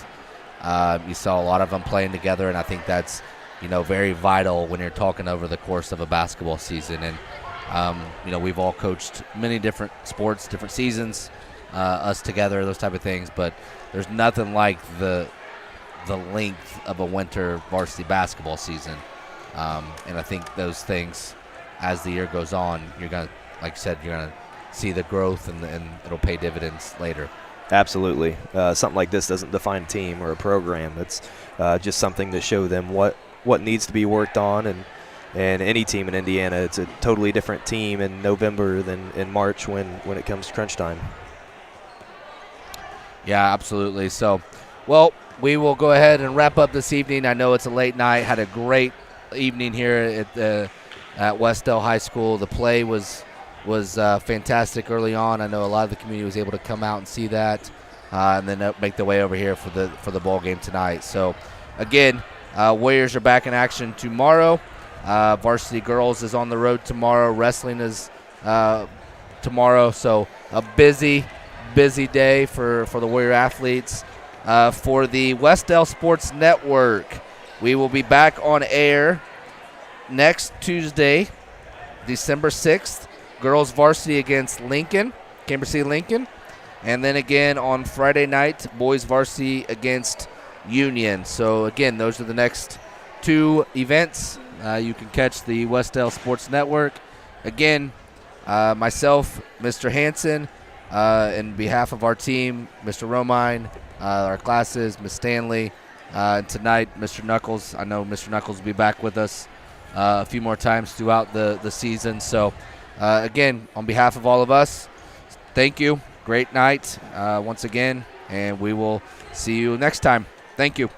You saw a lot of them playing together, and I think that's very vital when you're talking over the course of a basketball season. And we've all coached many different sports, different seasons, us together, those type of things. But there's nothing like the length of a winter varsity basketball season. And I think those things, as the year goes on, you're gonna, like I said, you're gonna see the growth, and it'll pay dividends later. Absolutely. Something like this doesn't define a team or a program. It's just something to show them what needs to be worked on. And any team in Indiana, it's a totally different team in November than in March when it comes to crunch time. Yeah, absolutely. So, well, we will go ahead and wrap up this evening. I know it's a late night. Had a great evening here at Wes-Del High School. The play was fantastic early on. I know a lot of the community was able to come out and see that, and then make their way over here for the ball game tonight. So, again, Warriors are back in action tomorrow. Varsity girls is on the road tomorrow. Wrestling is tomorrow. So a busy day for the Warrior athletes. For the Wes-Del Sports Network, we will be back on air next Tuesday, December 6th. Girls varsity against Cambridge City Lincoln. And then again on Friday night, boys varsity against Union. So again, those are the next 2 events. You can catch the Wes-Del Sports Network. Again, myself, Mr. Hanson, in behalf of our team, Mr. Romine, our classes, Miss Stanley. And tonight, Mr. Nuckols. I know Mr. Nuckols will be back with us a few more times throughout the season. So, again, on behalf of all of us, thank you. Great night once again, and we will see you next time. Thank you.